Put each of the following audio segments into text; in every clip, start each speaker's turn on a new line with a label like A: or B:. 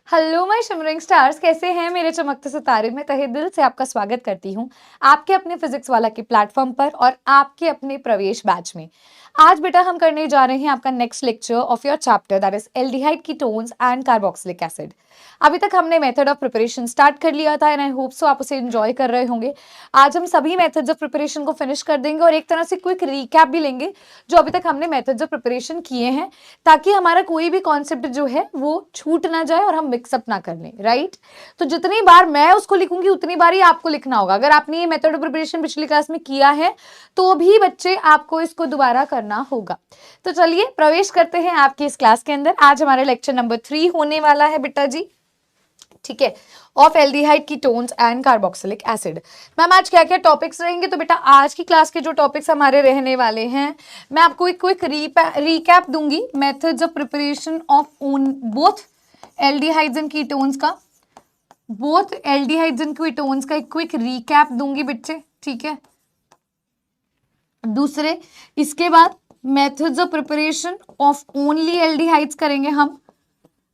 A: Hello my shimmering stars, कैसे हैं मेरे चमकते सितारे। में तहे दिल से आपका स्वागत करती हूँ आपके अपने फिजिक्स वाला के प्लेटफॉर्म पर और आपके अपने प्रवेश बैच में। आज बेटा हम करने जा रहे हैं आपका next lecture of your chapter that is aldehyde ketones and carboxylic acid. अभी तक हमने मेथड ऑफ प्रिपरेशन स्टार्ट कर लिया था एंड आई होप सो आप उसे एंजॉय कर रहे होंगे। आज हम सभी मेथड्स ऑफ प्रिपरेशन को फिनिश कर देंगे और एक तरह से क्विक रिकैप भी लेंगे जो अभी तक हमने मेथड्स ऑफ प्रिपरेशन किए हैं, ताकि हमारा कोई भी कॉन्सेप्ट जो है वो छूट ना जाए और हम मिक्सअप ना कर लें। राइट, तो जितनी बार मैं उसको लिखूंगी उतनी बार ही आपको लिखना होगा। अगर आपने ये मेथड ऑफ प्रिपरेशन पिछली क्लास में किया है तो भी बच्चे आपको इसको दोबारा करना होगा। तो चलिए प्रवेश करते हैं आपकी इस क्लास के अंदर। आज हमारे लेक्चर नंबर 3 होने वाला है बेटा जी, ठीक है, of aldehyde ketones and carboxylic acid. Ma'am आज क्या क्या टॉपिक्स रहेंगे? तो बेटा आज की क्लास के जो टॉपिक्स हमारे रहने वाले हैं, मैं आपको एक क्विक रिकैप दूंगी methods of preparation of both aldehydes and ketones का, बोथ एल्डिहाइड्स एंड कीटोन्स का एक क्विक रिकैप दूंगी बच्चे, ठीक है। दूसरे इसके बाद methods of preparation of only aldehydes करेंगे हम।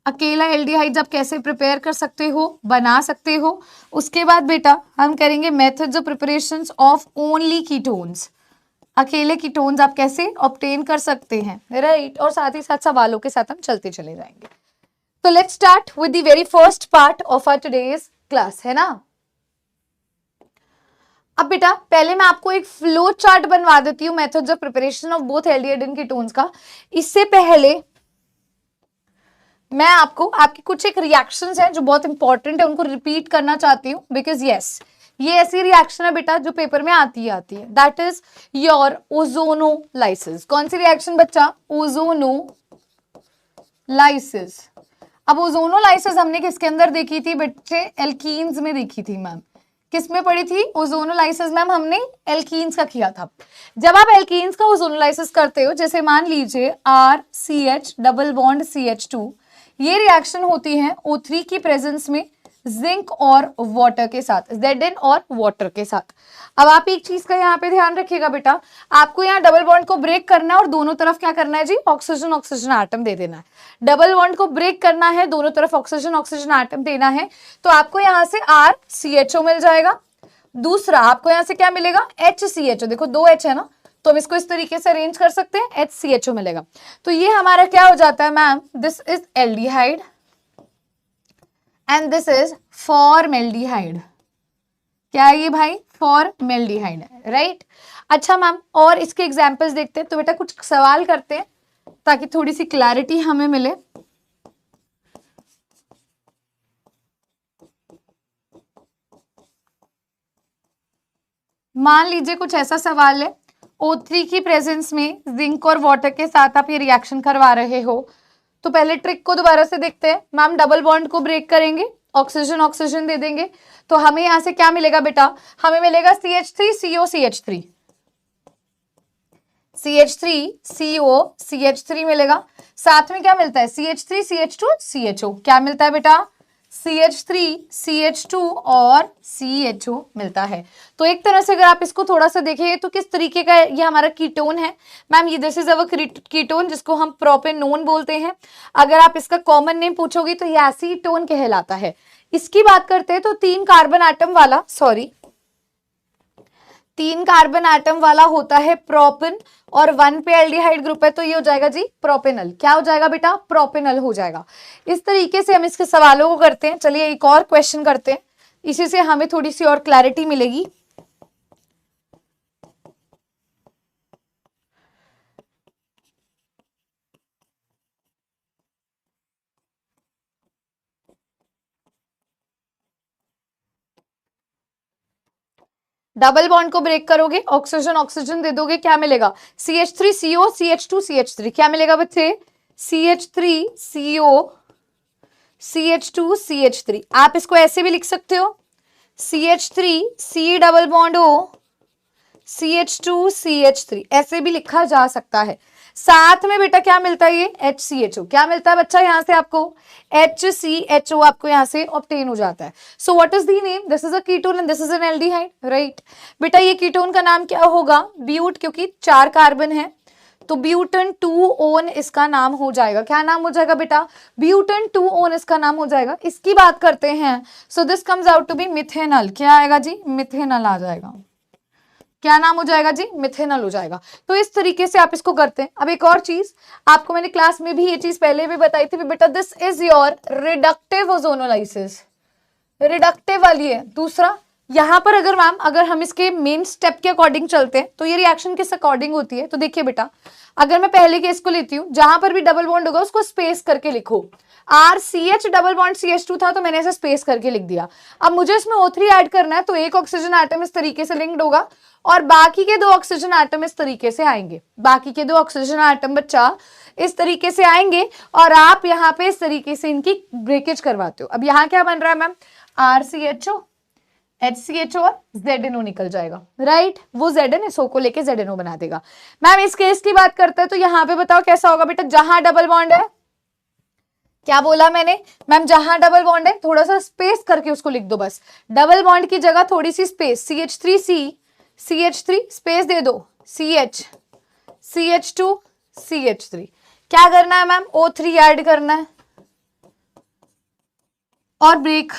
A: अकेला एल्डिहाइड्स आप कैसे प्रिपेयर कर सकते हो, बना सकते हो। उसके बाद बेटा हम करेंगे methods of preparations of only ketones, अकेले कीटोन्स आप कैसे ऑब्टेन कर सकते हैं, राइट। और साथ ही साथ सवालों के साथ हम चलते चले जाएंगे। तो let's start with the very first part of our today's class, है ना। अब बेटा पहले मैं आपको एक फ्लो चार्ट बनवा देती हूँ methods of preparation of both aldehyde and ketones का। इससे पहले मैं आपको आपके कुछ एक रिएक्शंस हैं जो बहुत इंपॉर्टेंट है, उनको रिपीट करना चाहती हूँ, बिकॉज यस ये ऐसी रिएक्शन है बेटा जो पेपर में आती है। That is your ozonolysis. कौन सी रिएक्शन बच्चा? ओजोनोलाइसिस। अब ओजोनोलाइसिस हमने किसके अंदर देखी थी बच्चे? एल्कीन्स में देखी थी मैम। किस में पढ़ी थी ओजोनोलाइसिस मैम? हमने एल्कीन्स का किया था। जब आप एल्कीन्स का ओजोनोलाइसिस करते हो, जैसे मान लीजिए RCH डबल बॉन्ड CH2, ये रिएक्शन होती है O3 की प्रेजेंस में जिंक और वाटर के साथ, Zn और वाटर के साथ। अब आप एक चीज का यहाँ पे ध्यान रखिएगा बेटा, आपको यहाँ डबल बॉन्ड को ब्रेक करना है और दोनों तरफ क्या करना है जी? ऑक्सीजन ऑक्सीजन एटम दे देना है। डबल बॉन्ड को ब्रेक करना है, दोनों तरफ ऑक्सीजन ऑक्सीजन एटम देना है, तो आपको यहाँ से RCHO मिल जाएगा। दूसरा आपको यहाँ से क्या मिलेगा? HCHO। देखो 2 H है ना, तो हम इसको इस तरीके से अरेंज कर सकते हैं, HCHO मिलेगा। तो ये हमारा क्या हो जाता है ma'am? This is aldehyde and this is formaldehyde. क्या है ये भाई? फॉर्मेल्डिहाइड है, राइट। अच्छा मैम और इसके एग्जांपल्स देखते हैं। तो बेटा कुछ सवाल करते हैं ताकि थोड़ी सी क्लैरिटी हमें मिले। मान लीजिए कुछ ऐसा सवाल है, O3 की प्रेजेंस में जिंक और वाटर के साथ आप ये रिएक्शन करवा रहे हो। तो पहले ट्रिक को दोबारा से देखते हैं। मैम डबल बॉन्ड को ब्रेक करेंगे, ऑक्सीजन ऑक्सीजन दे देंगे, तो हमें यहां से क्या मिलेगा बेटा? हमें मिलेगा CH3CO CH3 मिलेगा। साथ में क्या मिलता है? CH3CH2CHO। क्या मिलता है बेटा? CH3CH2 और CHO मिलता है। तो एक तरह से अगर आप इसको थोड़ा सा देखें तो किस तरीके का ये हमारा कीटोन है मैम? ये दिस इज अवर कीटोन जिसको हम प्रोपेनोन बोलते हैं। अगर आप इसका कॉमन नेम पूछोगे तो ये एसीटोन कहलाता है। इसकी बात करते हैं तो 3 कार्बन एटम वाला होता है प्रोपेन और 1 पे एल्डिहाइड ग्रुप है, तो ये हो जाएगा जी प्रोपेनल। क्या हो जाएगा बेटा? प्रोपेनल हो जाएगा। इस तरीके से हम इसके सवालों को करते हैं। चलिए एक और क्वेश्चन करते हैं, इसी से हमें थोड़ी सी और क्लैरिटी मिलेगी। डबल बॉन्ड को ब्रेक करोगे, ऑक्सीजन ऑक्सीजन दे दोगे, क्या मिलेगा? CH3CO CH2 CH3। क्या मिलेगा बच्चे? CH3CO CH2 CH3। आप इसको ऐसे भी लिख सकते हो, CH3C double bond O CH2 CH3, ऐसे भी लिखा जा सकता है। साथ में बेटा क्या मिलता है? ये HCHO। क्या मिलता है बच्चा? यहाँ से आपको HCHO आपको यहाँ से ऑब्टेन हो जाता है। So what is the name? This is a ketone and this is an aldehyde, right. बेटा ये कीटोन का नाम क्या होगा? ब्यूट, क्योंकि 4 कार्बन है तो ब्यूटन 2-ओन इसका नाम हो जाएगा। क्या नाम हो जाएगा बेटा? ब्यूटन 2-ओन इसका नाम हो जाएगा। इसकी बात करते हैं, so this comes out to be methanal. क्या आएगा जी? मिथेनल आ जाएगा। क्या नाम हो जाएगा जी? मिथेनल हो जाएगा। तो इस तरीके से आप इसको करते हैं। अब एक और चीज आपको मैंने क्लास में भी ये चीज पहले भी बताई थी बेटा, this is your reductive ozonolysis, reductive वाली है। दूसरा यहां पर अगर हम इसके मेन स्टेप के अकॉर्डिंग चलते हैं तो ये रिएक्शन किस अकॉर्डिंग होती है? तो देखिए बेटा, अगर मैं पहले केस को लेती हूं, जहां पर भी डबल बॉन्ड होगा उसको स्पेस करके लिखो। RCH डबल बॉन्ड CH2 था तो मैंने ऐसे स्पेस करके लिख दिया। अब मुझे इसमें O3 ऐड करना है तो एक ऑक्सीजन एटम इस तरीके से लिंक्ड होगा और बाकी के 2 ऑक्सीजन एटम इस तरीके से आएंगे। बाकी के 2 ऑक्सीजन एटम बच्चा इस तरीके से आएंगे और आप यहाँ पे इस तरीके से इनकी ब्रेकेज करवाते हो। अब यहाँ क्या बन रहा है मैम? RCHO HCHO और ZNO निकल जाएगा, राइट? वो ZnSO को लेके ZNO बना देगा। मैम इस केस की बात करते हैं तो यहाँ पे बताओ कैसा होगा बेटा? जहां डबल बॉन्ड है, क्या बोला मैंने मैम? जहां डबल बॉन्ड है थोड़ा सा स्पेस करके उसको लिख दो बस। डबल बॉन्ड की जगह थोड़ी सी स्पेस, CH3C CH3 स्पेस दे दो, CH CH2 CH3। क्या करना है मैम? O3 ऐड करना है और ब्रेक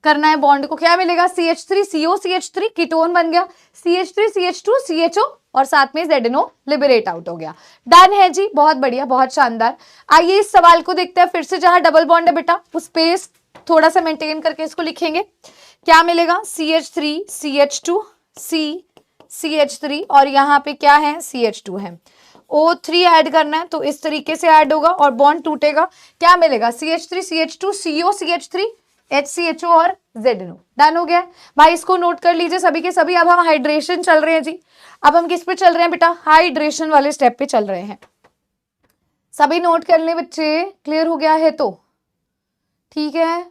A: करना है बॉन्ड को। क्या मिलेगा? CH3CO CH3 कीटोन बन गया, CH3 CH2 CHO और साथ में ZNO लिबरेट आउट हो गया। डन है जी, बहुत बढ़िया, बहुत शानदार। आइए इस सवाल को देखते हैं फिर से। जहां डबल बॉन्ड है बेटा उस स्पेस थोड़ा सा मेंटेन करके इसको लिखेंगे। क्या मिलेगा? CH3 CH2 C CH3 और यहाँ पे क्या है? CH2 है। O3 ऐड करना है तो इस तरीके से ऐड होगा और बॉन्ड टूटेगा। क्या मिलेगा? CH3 CH2 CO CH3 HCHO और ZNO। डन हो गया भाई, इसको नोट कर लीजिए सभी के सभी। अब हम हाइड्रेशन चल रहे हैं जी। अब हम किस पे चल रहे हैं बेटा? हाइड्रेशन वाले स्टेप पे चल रहे हैं। सभी नोट कर ले बच्चे, क्लियर हो गया है तो ठीक है।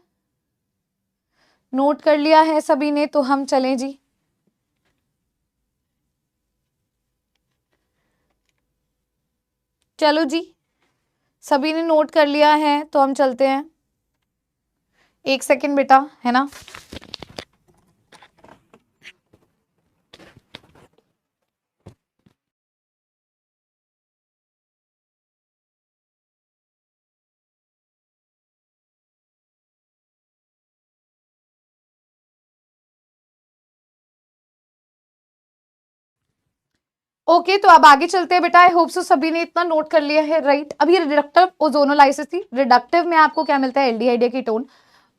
A: नोट कर लिया है सभी ने तो हम चलें जी। चलो जी, सभी ने नोट कर लिया है तो हम चलते हैं। एक सेकंड बेटा, है ना? ओके तो अब आगे चलते हैं बेटा। आई होप सो सभी ने इतना नोट कर लिया है, राइट? अब ये रिडक्टिव ओजोनोलाइसिस थी। रिडक्टिव में आपको क्या मिलता है? एल्डिहाइड या कीटोन।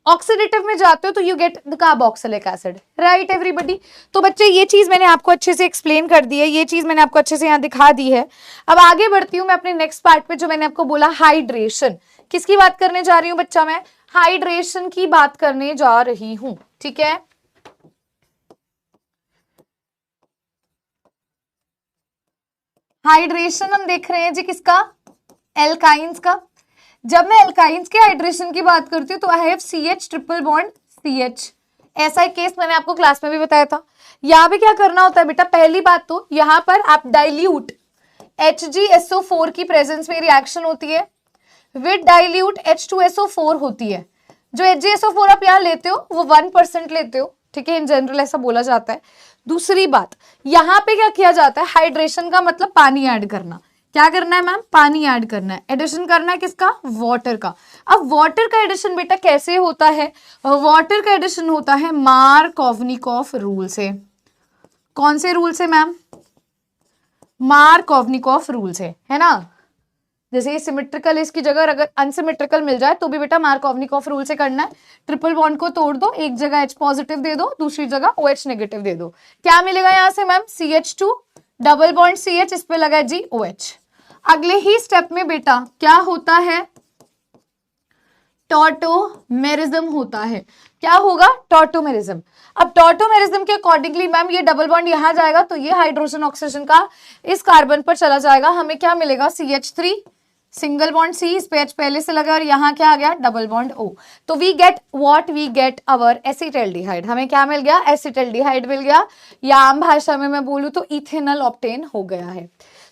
A: ऑक्सीडेटिव में जाते हो तो you get the carboxylic acid, right everybody? तो बच्चे ये चीज मैंने आपको अच्छे से एक्सप्लेन कर दी है, ये चीज मैंने आपको अच्छे से यहाँ दिखा दी है। अब आगे बढ़ती हूँ मैं अपने नेक्स्ट पार्ट पे, जो मैंने आपको बोला हाइड्रेशन। किसकी बात करने जा रही हूँ बच्चा? मैं हाइड्रेशन की बात करने जा रही हूँ, ठीक है? हाइड्रेशन हम देख रहे हैं जी किसका? एल्काइंस का। जब मैं एल्काइंस के हाइड्रेशन की बात करती हूँ तो I have CH triple bond CH। ऐसा एक केस मैंने आपको क्लास में भी बताया था। यहाँ पे क्या करना होता है बेटा? पहली बात तो यहाँ पर आप डाइल्यूट HgSO4 की प्रेजेंस में रिएक्शन होती है विद डाइल्यूट H2SO4 होती है। जो HgSO4 आप यहाँ लेते हो वो 1% लेते हो, ठीक है? इन जनरल ऐसा बोला जाता है। दूसरी बात, यहाँ पे क्या किया जाता है? हाइड्रेशन का मतलब पानी ऐड करना। क्या करना है मैम? पानी ऐड करना है। एडिशन करना है किसका? वाटर का। अब वाटर का एडिशन बेटा कैसे होता है? वाटर का एडिशन होता है मार्कोवनिकॉफ रूल से। कौन से रूल से मैम? मार्कोवनिकॉफ रूल से, है ना? जैसे ये सिमेट्रिकल है, इसकी जगह अगर अनसिमेट्रिकल मिल जाए तो भी बेटा मार्कोवनिकॉफ रूल से करना है। ट्रिपल बॉन्ड को तोड़ दो, एक जगह H पॉजिटिव दे दो, दूसरी जगह OH नेगेटिव दे दो। क्या मिलेगा यहाँ से ma'am? CH2 double bond CH, इस पे लगा जी OH। अगले ही स्टेप में बेटा क्या होता है? टॉटोमेरिज्म होता है। क्या होगा? टॉटोमेरिज्म। अब टॉटोमेरिज्म के अकॉर्डिंगली मैम ये डबल बॉन्ड यहां जाएगा तो ये हाइड्रोजन ऑक्सीजन का इस कार्बन पर चला जाएगा। हमें क्या मिलेगा? CH3 सिंगल बॉन्ड C, इस पे H पहले से लगा और यहाँ क्या आ गया? Double bond O। तो we get what? We get our acetaldehyde. हमें क्या मिल गया? एसिटाल्डिहाइड मिल गया, या आम भाषा में मैं बोलूँ तो इथेनॉल ऑब्टेन हो गया है।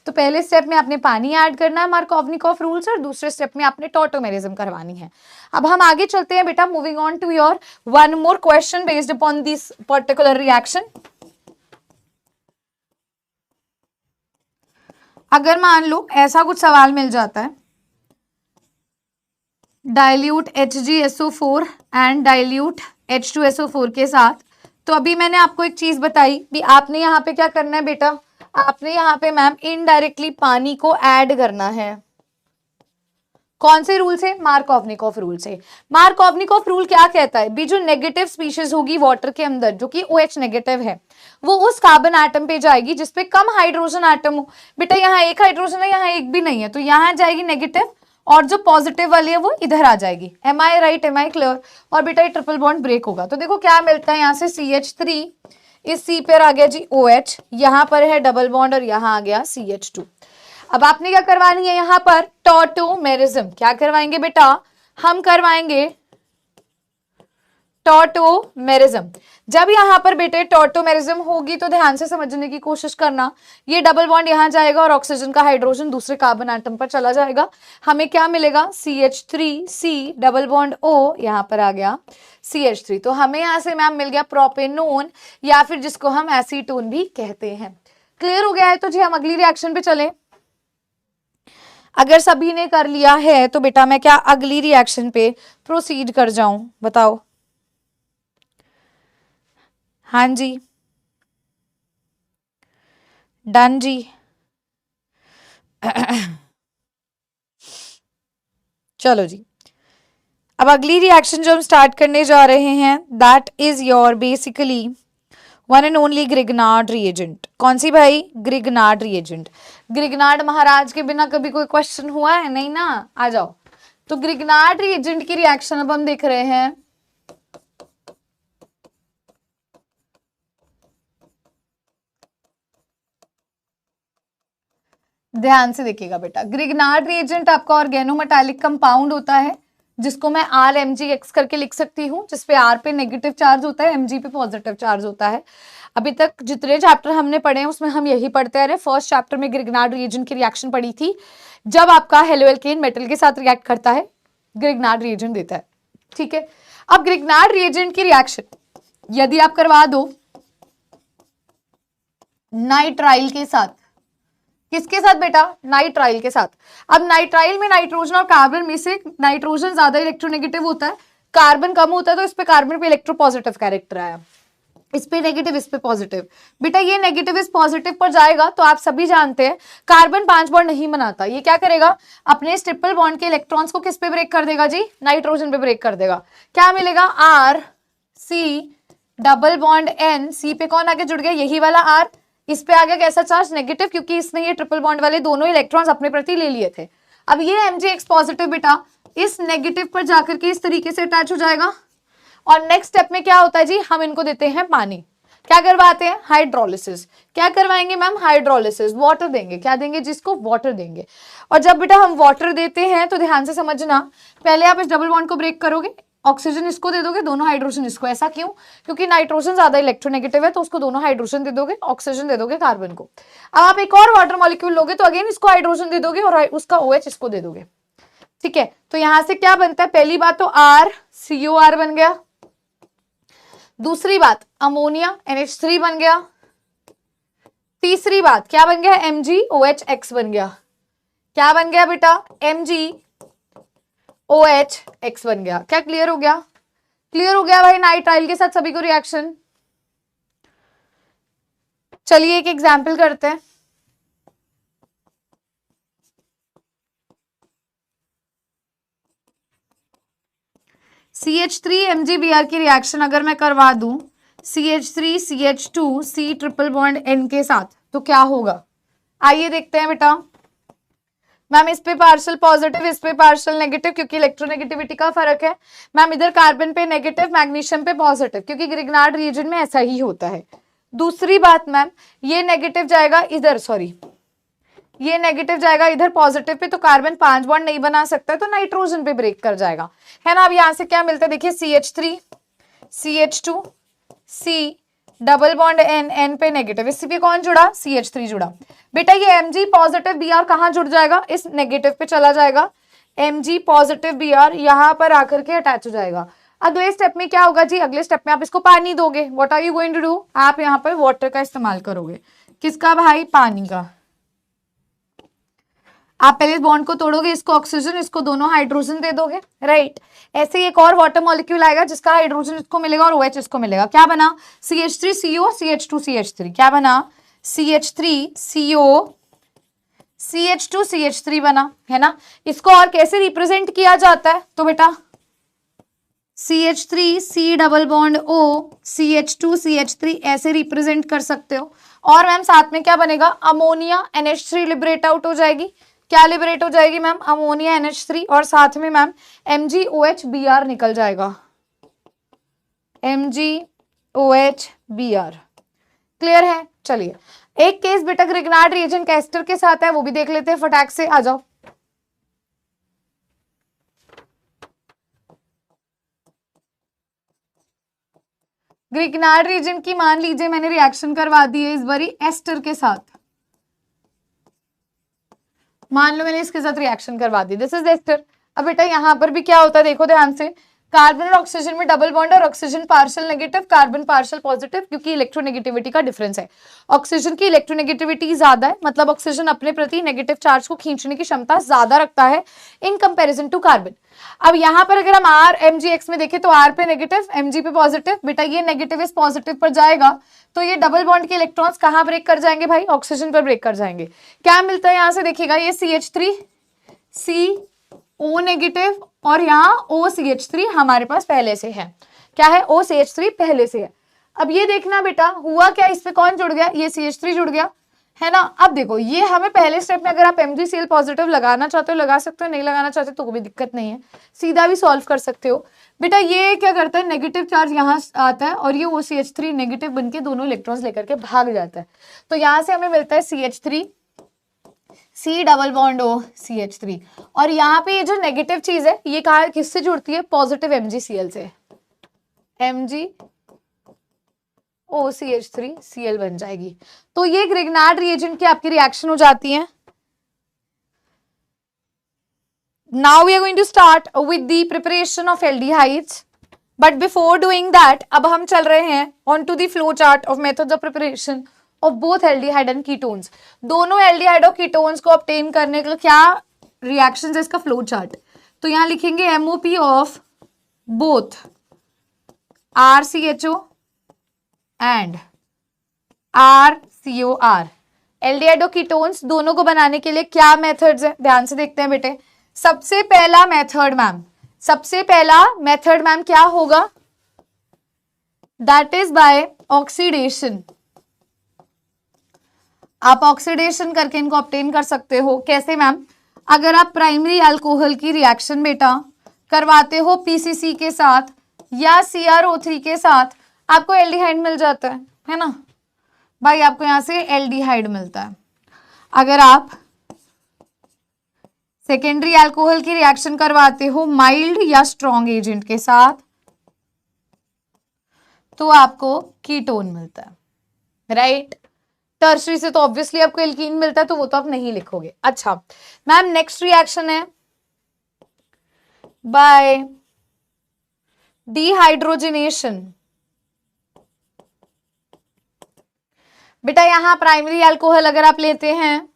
A: तो पहले स्टेप में आपने पानी ऐड करना है मार्कोवनिकॉफ रूल से, और दूसरे स्टेप में आपने टॉटोमेरिज्म करवानी है। अब हम आगे चलते हैं बेटा। Moving on to your one more question based upon this particular reaction. अगर मान लो ऐसा कुछ सवाल मिल जाता है, dilute HgSO4 and dilute H2SO4 के साथ, तो अभी मैंने आपको एक चीज बताई भी, आपने यहाँ पे क्या करना है बेटा, आपने यहाँ पे मैम इनडायरेक्टली पानी को ऐड करना है। कौन से रूल से? मार्कोवनिकॉफ रूल से। मार्कोवनिकॉफ रूल क्या कहता है भी, जो नेगेटिव स्पीशीज होगी वाटर के अंदर जो कि OH नेगेटिव है, वो उस कार्बन एटम पे जाएगी जिसपे कम हाइड्रोजन एटम हो। बेटा यहाँ एक हाइड्रोजन है, यहाँ एक भी नहीं है, तो यहाँ जाएगी नेगेटिव, और जो पॉजिटिव वाली है वो इधर आ जाएगी। Am I right? Am I clear? और बेटा ये ट्रिपल बॉन्ड ब्रेक होगा, तो देखो क्या मिलता है यहाँ से, CH3, इस C पर आ गया जी OH, यहाँ पर है डबल बॉन्ड और यहाँ आ गया CH2। अब आपने क्या करवानी है यहाँ पर, टॉटोमेरिज्म। क्या करवाएंगे बेटा? हम करवाएंगे टॉटोमेरिज्म। जब यहाँ पर बेटे टॉटोमेरिज्म होगी तो ध्यान से समझने की कोशिश करना, ये डबल बॉन्ड यहाँ जाएगा और ऑक्सीजन का हाइड्रोजन दूसरे कार्बन एटम पर चला जाएगा। हमें क्या मिलेगा? CH3C डबल बॉन्ड O, यहाँ पर आ गया CH3। तो हमें यहाँ से मैम मिल गया प्रोपेनोन, या फिर जिसको हम एसीटोन भी कहते हैं। क्लियर हो गया है? तो जी हम अगली रिएक्शन पे चलें। अगर सभी ने कर लिया है तो बेटा मैं क्या अगली रिएक्शन पे प्रोसीड कर जाऊं? बताओ। हाँ जी, डन जी। चलो जी, अब अगली रिएक्शन जो हम स्टार्ट करने जा रहे हैं, that is your basically one and only Grignard reagent. कौन सी भाई? Grignard reagent. ग्रिग्नार्ड महाराज के बिना कभी कोई क्वेश्चन हुआ है? नहीं ना, आ जाओ। तो ग्रिग्नार्ड रिएजेंट की रिएक्शन अब हम देख रहे हैं। ध्यान से देखिएगा बेटा, ग्रिग्नार्ड रिएजेंट आपका ऑर्गेनोमेटालिक कंपाउंड होता है, जिसको मैं RMgX करके लिख सकती हूँ, जिसपे R पे नेगेटिव चार्ज होता है, Mg पे पॉजिटिव चार्ज होता है। अभी तक जितने चैप्टर हमने पढ़े हैं उसमें हम यही पढ़ते आ रहे हैं। फर्स्ट चैप्टर में ग्रिग्नार्ड रिएजेंट की रिएक्शन पढ़ी थी, जब आपका हेलोएल्केन मेटल के साथ रिएक्ट करता है ग्रिग्नार्ड रिएजेंट देता है। ठीक है, अब ग्रिग्नार्ड रिएजेंट की रिएक्शन यदि आप करवा दो नाइट्राइल के साथ, किसके साथ बेटा? नाइट्राइल के साथ। अब नाइट्राइल में नाइट्रोजन और कार्बन में से नाइट्रोजन ज्यादा इलेक्ट्रोनेगेटिव होता है, कार्बन कम होता है, तो इस पे कार्बन पे इलेक्ट्रोपॉजिटिव कैरेक्टर आया, इस पे नेगेटिव, इस पे पॉजिटिव। बेटा ये नेगेटिव इस पॉजिटिव पर जाएगा, तो आप सभी जानते हैं कार्बन 5 बॉन्ड नहीं बनाता, ये क्या करेगा? अपने इस ट्रिपल बॉन्ड के इलेक्ट्रॉन्स को किस पे ब्रेक कर देगा जी? नाइट्रोजन पे ब्रेक कर देगा। क्या मिलेगा? R C double bond N, C पे कौन आगे जुड़ गया? यही वाला R, इस पे आ गया कैसा चार्ज? नेगेटिव, क्योंकि इसने ये ट्रिपल बॉन्ड वाले दोनों इलेक्ट्रॉन्स अपने प्रति ले लिए थे। अब ये MgX पॉजिटिव बेटा इस नेगेटिव पर जाकर के इस तरीके से अटैच हो जाएगा, और नेक्स्ट स्टेप में क्या होता है जी? हम इनको देते हैं पानी। क्या करवाते हैं? हाइड्रोलिसिस। क्या करवाएंगे मैम? हाइड्रोलिसिस। वाटर देंगे। क्या देंगे जिसको? वाटर देंगे। और जब बेटा हम वाटर देते हैं तो ध्यान से समझना, पहले आप इस डबल बॉन्ड को ब्रेक करोगे, ऑक्सीजन इसको दे दोगे, दोनों हाइड्रोजन इसको। ऐसा क्यों? क्योंकि नाइट्रोजन ज्यादा इलेक्ट्रोनेगेटिव है, तो उसको दोनों हाइड्रोजन दे दोगे, ऑक्सीजन दे दोगे कार्बन को। अब आप एक और वाटर मॉलिक्यूल लोगे तो अगेन इसको हाइड्रोजन दे दोगे और उसका OH इसको दे दोगे। ठीक है, तो यहां से क्या बनता है? पहली बात तो RCOR बन गया, दूसरी बात अमोनिया NH3 बन गया, तीसरी बात क्या बन गया? MgOHX बन गया। क्या बन गया बेटा? MgOHX बन गया। क्या क्लियर हो गया? क्लियर हो गया भाई नाइट्राइल के साथ सभी को रिएक्शन। चलिए एक एग्जाम्पल करते हैं। CH3 MgBr की रिएक्शन अगर मैं करवा दूं CH3 CH2 C triple bond N के साथ, तो क्या होगा? आइए देखते हैं बेटा। मैम इस पे पार्शियल पॉजिटिव, इस पे पार्शियल नेगेटिव, क्योंकि इलेक्ट्रोनेगेटिविटी का फर्क है। मैम इधर कार्बन पे नेगेटिव, मैग्नीशियम पे पॉजिटिव, क्योंकि ग्रिग्नार्ड रीजन में ऐसा ही होता है। दूसरी बात मैम, ये नेगेटिव जाएगा इधर, सॉरी ये नेगेटिव जाएगा इधर पॉजिटिव पे, तो कार्बन 5 बॉन्ड नहीं बना सकता, तो नाइट्रोजन पे ब्रेक कर जाएगा, है ना। अब यहां से क्या मिलता है? देखिए CH3 CH2 C double bond N, N पे नेगेटिव, इसी पे कौन जुड़ा? CH3 जुड़ा। बेटा ये Mg पॉजिटिव Br कहाँ जुड़ जाएगा? इस नेगेटिव पे चला जाएगा। Mg पॉजिटिव Br यहाँ पर आकर के अटैच हो जाएगा। अगले स्टेप में क्या होगा जी? अगले स्टेप में आप इसको पानी दोगे। What are you going to do? आप यहाँ पर वाटर का इस्तेमाल करोगे। किसका भाई? पानी का। आप पहले बॉन्ड को तोड़ोगे, इसको ऑक्सीजन, इसको दोनों हाइड्रोजन दे दोगे, राइट। ऐसे ही एक और वाटर मॉलिक्यूल आएगा जिसका हाइड्रोजन इसको मिलेगा और OH इसको मिलेगा। क्या बना? CH3CO CH2CH3। क्या बना? CH3CO CH2CH3 बना, है ना। इसको और कैसे रिप्रेजेंट किया जाता है? तो बेटा CH3 C double bond O CH2CH3 ऐसे रिप्रेजेंट कर सकते हो। और मैम साथ में क्या बनेगा? अमोनिया NH3 लिबरेट आउट हो जाएगी। क्या लिबरेट हो जाएगी मैम? अमोनिया NH3, और साथ में मैम MgOH निकल जाएगा, MgOH। क्लियर है? चलिए एक केस बेटा ग्रिग्नार्ड रिएजेंट कैस्टर के साथ है, वो भी देख लेते हैं फटाक से। आ जाओ। ग्रिग्नार्ड रिएजेंट की मान लीजिए मैंने रिएक्शन करवा दी है इस बारी एस्टर के साथ। मान लो मैंने इसके साथ रिएक्शन करवा दी, दिस इज एस्टर। अब बेटा यहां पर भी क्या होता है देखो ध्यान से, कार्बन और ऑक्सीजन में डबल बॉन्ड और oxygen partial negative, carbon partial positive, क्योंकि इलेक्ट्रोनेगेटिविटी का डिफरेंस है। ऑक्सीजन की इलेक्ट्रोनेगेटिविटी ज्यादा है, मतलब ऑक्सीजन अपने प्रति नेगेटिव चार्ज को खींचने की क्षमता ज्यादा रखता है इन कंपैरिजन टू कार्बन। अब यहां पर अगर हम RMgX में देखें तो R पे नेगेटिव, Mg पे पॉजिटिव। बेटा ये नेगेटिव इस पॉजिटिव पर जाएगा तो ये डबल बॉन्ड के इलेक्ट्रॉन्स कहां ब्रेक कर जाएंगे भाई? ऑक्सीजन पर ब्रेक कर जाएंगे। क्या मिलता है यहां से देखिएगा, ये CH3 CO नेगेटिव और यहाँ OCH3 हमारे पास पहले से है। क्या है? OCH3 पहले से है। अब ये देखना बेटा हुआ क्या, इस पे कौन जुड़ गया? ये CH3 जुड़ गया, है ना। अब देखो ये हमें पहले स्टेप में अगर आप MgCl पॉजिटिव लगाना चाहते हो लगा सकते हो, नहीं लगाना चाहते तो कोई दिक्कत नहीं है, सीधा भी सॉल्व कर सकते हो। बेटा ये क्या करता है, नेगेटिव चार्ज यहाँ आता है और ये OCH3 नेगेटिव बनके दोनों इलेक्ट्रॉन्स लेकर के भाग जाता है। तो यहाँ से हमें मिलता है CH3 C double bond O CH3। और यहाँ पे ये जो नेगेटिव चीज है ये कहा किससे जुड़ती है? पॉजिटिव MgCl से, MgOCH3Cl बन जाएगी। तो ये ग्रिग्नार्ड रिएजेंट की आपकी रिएक्शन हो जाती है। Now we are going to start with the preparation of aldehydes. But before doing that, अब हम चल रहे हैं on to the flow chart of methods of preparation of both aldehyde and ketones. दोनों एल्डिहाइड और कीटोन्स को obtain करने का क्या रिएक्शन है इसका फ्लो चार्ट। तो यहाँ लिखेंगे MOP of both RCHO and RCOR। Aldehyde और कीटोन्स दोनों को बनाने के लिए क्या मेथड्स है, ध्यान से देखते हैं बेटे। सबसे पहला मेथड मैम क्या होगा? That is by oxidation. आप ऑक्सीडेशन करके इनको ऑब्टेन कर सकते हो। कैसे मैम? अगर आप प्राइमरी अल्कोहल की रिएक्शन बेटा करवाते हो PCC के साथ या CrO3 के साथ, आपको एल्डिहाइड मिल जाता है ना भाई, आपको यहां से एल्डिहाइड मिलता है। अगर आप सेकेंडरी अल्कोहल की रिएक्शन करवाते हो माइल्ड या स्ट्रॉन्ग एजेंट के साथ तो आपको कीटोन मिलता है, राइट। टर्शरी से तो ऑब्वियसली आपको एल्कीन मिलता है, तो वो तो आप नहीं लिखोगे। अच्छा मैम नेक्स्ट रिएक्शन है बाय डिहाइड्रोजनेशन। बेटा यहां प्राइमरी अल्कोहल अगर आप लेते हैं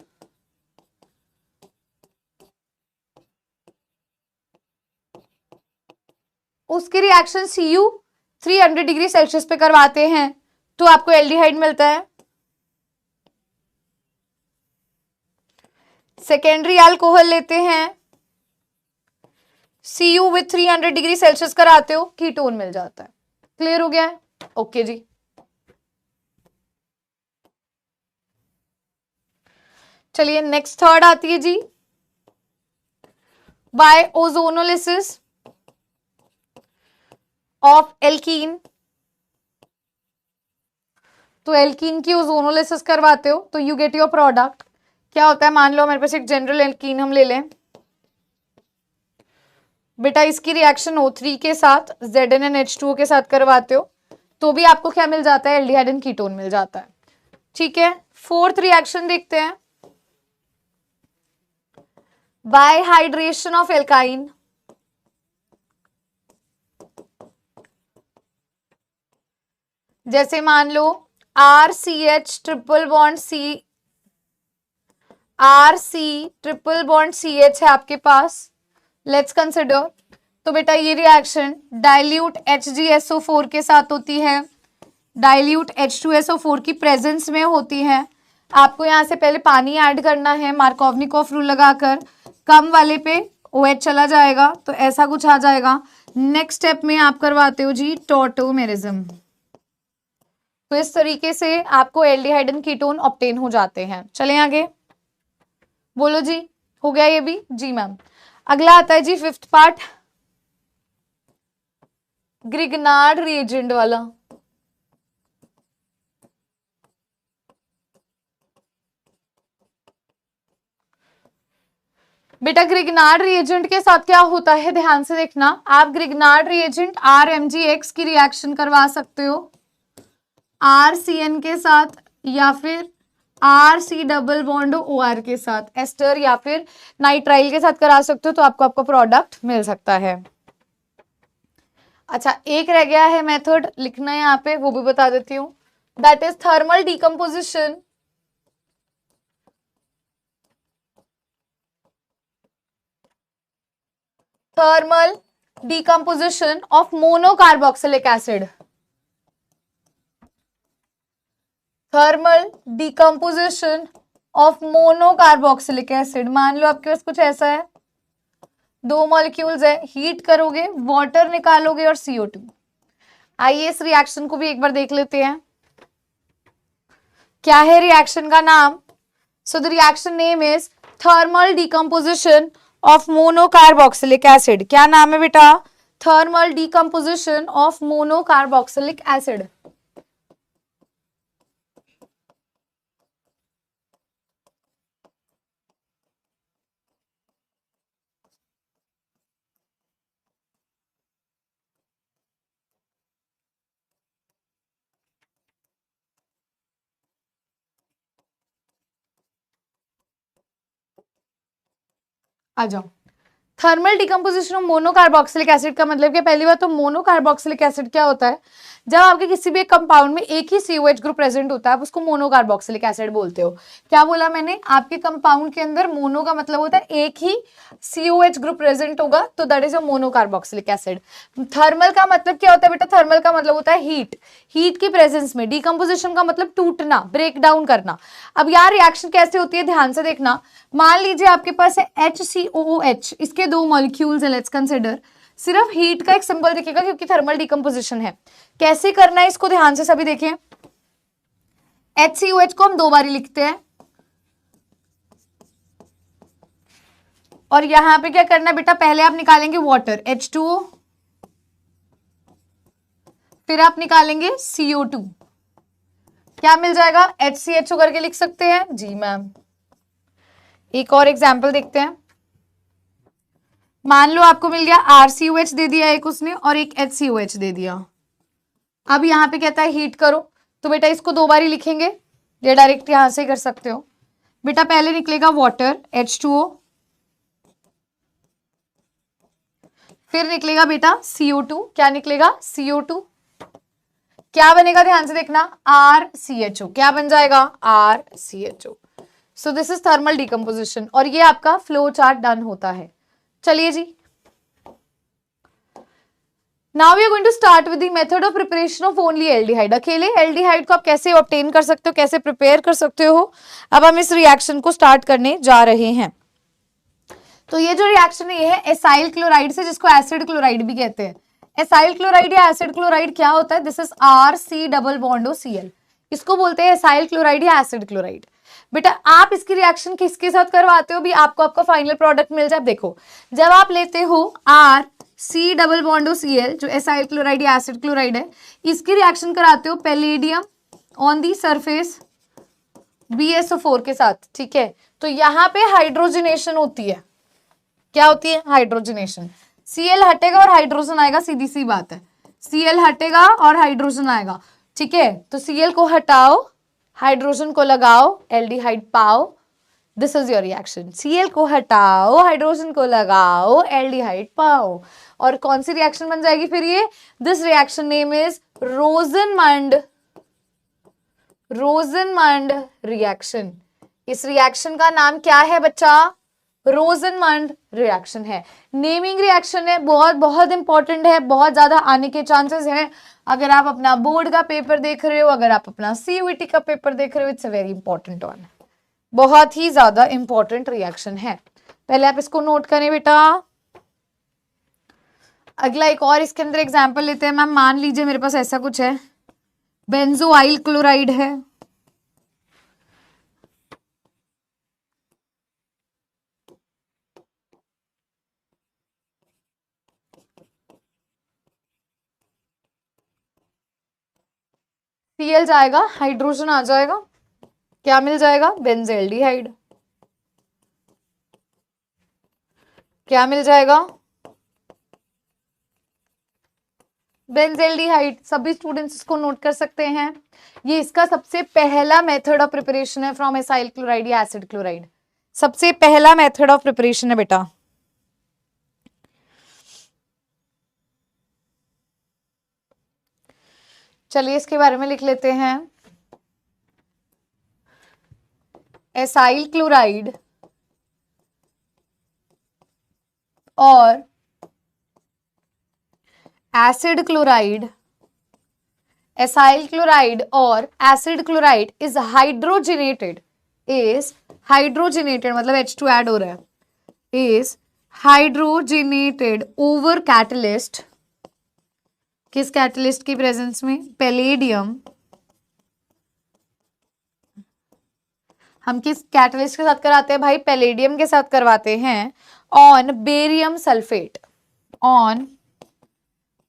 A: उसकी रिएक्शन Cu 300 डिग्री सेल्सियस पे करवाते हैं तो आपको एल्डिहाइड मिलता है। सेकेंडरी अल्कोहल लेते हैं Cu विथ 300 डिग्री सेल्सियस कराते हो, कीटोन मिल जाता है। क्लियर हो गया है? ओके जी। चलिए नेक्स्ट थर्ड आती है जी बाय ओजोनोलिसिस ऑफ एल्कीन। तो एल्कीन की ओजोनोलिसिस करवाते हो तो यू गेट योर प्रोडक्ट। क्या होता है, मान लो मेरे पास एक जनरल एल्कीन हम ले लें बेटा, इसकी रिएक्शन O3 के साथ ZnNH2O के साथ करवाते हो तो भी आपको क्या मिल जाता है? एल्डिहाइड एंड कीटोन मिल जाता है। ठीक है, फोर्थ रिएक्शन देखते हैं बाय हाइड्रेशन ऑफ एल्काइन। जैसे मान लो RCH triple bond C RC triple bond CH है आपके पास, लेट्स कंसिडर। तो बेटा ये रिएक्शन डाइल्यूट HgSO4 के साथ होती है, डाइल्यूट H2SO4 की प्रेजेंस में होती है। आपको यहाँ से पहले पानी ऐड करना है, मार्कोवनिकॉफ रूल लगाकर, कम वाले पे OH चला जाएगा तो ऐसा कुछ आ जाएगा। नेक्स्ट स्टेप में आप करवाते हो जी टॉटोमेरिज्म। तो इस तरीके से आपको एल्डिहाइड एंड कीटोन ऑब्टेन हो जाते हैं। चलें आगे, बोलो जी, हो गया ये भी? जी मैम। अगला आता है जी फिफ्थ पार्ट, ग्रिग्नार्ड रिएजेंट वाला। बेटा ग्रिग्नार्ड रिएजेंट के साथ क्या होता है, ध्यान से देखना। आप ग्रिग्नार्ड रिएजेंट RMgX की रिएक्शन करवा सकते हो RCN के साथ, या फिर RC डबल बॉन्ड OR के साथ, एस्टर या फिर नाइट्राइल के साथ करा सकते हो, तो आपको आपका प्रोडक्ट मिल सकता है। अच्छा, एक रह गया है मेथड लिखना है यहाँ पे, वो भी बता देती हूँ। That is thermal decomposition of monocarboxylic acid. Thermal decomposition of monocarboxylic acid. मान लो आपके पास कुछ ऐसा है, दो मॉलिक्यूल्स है, हीट करोगे, वाटर निकालोगे और CO2। आइए इस रिएक्शन को भी एक बार देख लेते हैं। क्या है रिएक्शन का नाम? So the reaction name is thermal decomposition of monocarboxylic acid. क्या नाम है बेटा? Thermal decomposition of monocarboxylic acid. आ जाओ। Thermal decomposition of monocarboxylic acid का मतलब क्या? पहली बात तो मोनोकार्बोक्सिलिक एसिड क्या होता है? जब आपके किसी भी एक कंपाउंड में एक ही COH ग्रुप प्रेजेंट होता है, आप उसको मोनोकार्बोक्सिलिक एसिड बोलते हो। क्या बोला मैंने? आपके कंपाउंड के अंदर मोनो का मतलब होता है एक ही COH ग्रुप प्रेजेंट होगा, तो that is a monocarboxylic acid. Thermal का मतलब क्या होता है बेटा? थर्मल का मतलब होता है हीट, हीट की प्रेजेंस में। डिकम्पोजिशन का मतलब टूटना, ब्रेक डाउन करना। अब यार रिएक्शन कैसे होती है, ध्यान से देखना। मान लीजिए आपके पास है HCOOH, इसके दो मॉलिक्यूल्स हैं, लेट्स कंसिडर। सिर्फ हीट का एक सिंबल दिखेगा क्योंकि थर्मल डिकम्पोजिशन है। कैसे करना है इसको, ध्यान से सभी देखें। HCOH को हम दो बारी लिखते हैं, और यहां पे क्या करना है बेटा? पहले आप निकालेंगे वाटर H2O, फिर आप निकालेंगे CO2। क्या मिल जाएगा? HCHO करके लिख सकते हैं जी मैम। एक और एग्जाम्पल देखते हैं। मान लो आपको मिल गया RCOH दे दिया एक उसने, और एक HCOH दे दिया। अब यहां पे कहता है हीट करो, तो बेटा इसको दो बारी लिखेंगे, ये डायरेक्ट यहां से कर सकते हो। बेटा पहले निकलेगा वाटर H2O, फिर निकलेगा बेटा CO2। क्या निकलेगा? CO2। क्या बनेगा? ध्यान से देखना, RCHO। क्या बन जाएगा? RCHO। So this is thermal decomposition, और ये आपका फ्लो चार्ट डन होता है। चलिए जी, now we are going to start with the method of preparation of only aldehyde. अकेले एल्डिहाइड को आप कैसे ऑब्टेन कर सकते हो, कैसे प्रिपेयर कर सकते हो, अब हम इस रिएक्शन को स्टार्ट करने जा रहे हैं। तो ये जो रिएक्शन है, ये है एसाइल क्लोराइड से, जिसको एसिड क्लोराइड भी कहते हैं। एसाइल क्लोराइड या एसिड क्लोराइड क्या होता है? This is RC double bond OCl। इसको बोलते हैं एसाइल क्लोराइड या एसिड क्लोराइड। बेटा आप इसकी रिएक्शन किसके साथ करवाते हो भी, आपको आपका फाइनल प्रोडक्ट मिल जाए। देखो, जब आप लेते हो RC डबल बॉन्ड OCl, जो एसाइल क्लोराइड या एसिड क्लोराइड है, इसकी रिएक्शन कराते हो palladium on the surface BSO4 के साथ, ठीक है। तो यहाँ पे हाइड्रोजनेशन होती है। क्या होती है? हाइड्रोजनेशन। Cl हटेगा और हाइड्रोजन आएगा, सीधी सी बात है। Cl हटेगा और हाइड्रोजन आएगा, ठीक है। तो Cl को हटाओ, हाइड्रोजन को लगाओ, एल्डिहाइड पाओ। This is your reaction. Cl को हटाओ, हाइड्रोजन को लगाओ, एल्डिहाइड पाओ। और कौन सी रिएक्शन बन जाएगी फिर ये? This reaction name is रोजनमंड reaction. इस रिएक्शन का नाम क्या है बच्चा? रोजनमंड रिएक्शन है। नेमिंग रिएक्शन है, बहुत बहुत इंपॉर्टेंट है, बहुत ज्यादा आने के चांसेस हैं। अगर आप अपना बोर्ड का पेपर देख रहे हो, अगर आप अपना सीयूईटी का पेपर देख रहे हो, it's a very important one, बहुत ही ज्यादा इंपॉर्टेंट रिएक्शन है। पहले आप इसको नोट करें बेटा। अगला एक और इसके अंदर एग्जाम्पल लेते हैं। मैम मान लीजिए मेरे पास ऐसा कुछ है, बेंजोइल क्लोराइड है, Cl जाएगा, हाइड्रोजन आ जाएगा, क्या मिल जाएगा? बेंजेल्डिहाइड। क्या मिल जाएगा? बेंजेल्डिहाइड। सभी स्टूडेंट्स इसको नोट कर सकते हैं। ये इसका सबसे पहला मेथड ऑफ प्रिपरेशन है फ्रॉम एसाइल क्लोराइड या एसिड क्लोराइड। सबसे पहला मेथड ऑफ प्रिपरेशन है बेटा। चलिए इसके बारे में लिख लेते हैं। एसाइल क्लोराइड और एसिड क्लोराइड, एसाइल क्लोराइड और एसिड क्लोराइड इज हाइड्रोजनेटेड, मतलब H2 ऐड हो रहा है, इज हाइड्रोजनेटेड ओवर कैटलिस्ट। किस कैटलिस्ट की प्रेजेंस में? पैलेडियम। हम किस कैटलिस्ट के साथ कराते हैं भाई? पैलेडियम के साथ करवाते हैं। On barium sulphate, on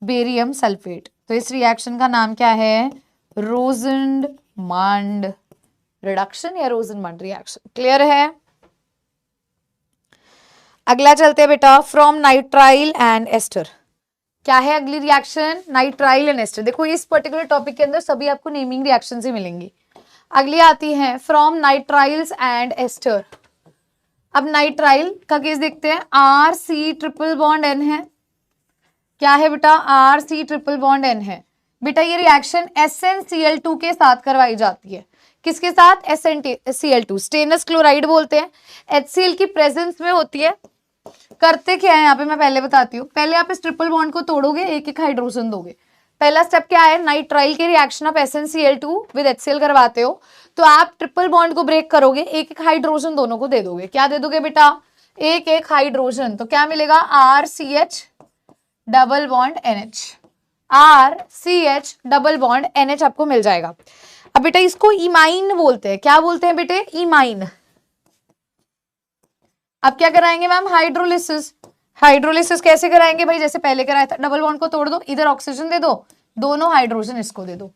A: barium sulphate. तो इस रिएक्शन का नाम क्या है? रोजनमंड रिडक्शन या रोजनमंड रिएक्शन। क्लियर है? अगला चलते हैं बेटा, फ्रॉम नाइट्राइल एंड एस्टर। क्या है अगली रिएक्शन? Nitrile and ester. देखो इस पर्टिकुलर टॉपिक के अंदर सभी आपको नेमिंग रिएक्शन ही मिलेंगी। अगली आती है फ्रॉम नाइट्राइल्स एंड एस्टर। अब नाइट्राइल का केस देखते हैं। RC ट्रिपल बॉन्ड N है। क्या है बेटा? RC ट्रिपल बॉन्ड N है। बेटा ये रिएक्शन SnCl2 के साथ करवाई जाती है। किसके साथ? SnCl2, स्टेनस क्लोराइड बोलते हैं। HCl की प्रेजेंस में होती है। करते क्या है यहाँ पे मैं पहले बताती हूँ। पहले आप इस ट्रिपल बॉन्ड को तोड़ोगे, एक एक हाइड्रोजन दोगे। पहला स्टेप क्या है? नाइट्राइल के रिएक्शन आप SnCl2 विद HCl करवाते हो, तो आप ट्रिपल बॉन्ड को ब्रेक करोगे, एक एक हाइड्रोजन दोनों को दे दोगे। क्या दे दोगे बेटा? एक एक हाइड्रोजन। तो क्या मिलेगा? RCH double bond NH, RCH double bond NH आपको मिल जाएगा। अब बेटा इसको इमाइन बोलते हैं। क्या बोलते हैं बेटे? इमाइन। अब क्या कराएंगे मैम? हाइड्रोलिसिस। हाइड्रोलिसिस कैसे कराएंगे भाई? जैसे पहले कराया था, डबल बॉन्ड को तोड़ दो, इधर ऑक्सीजन दे दो, दोनों हाइड्रोजन इसको दे दो,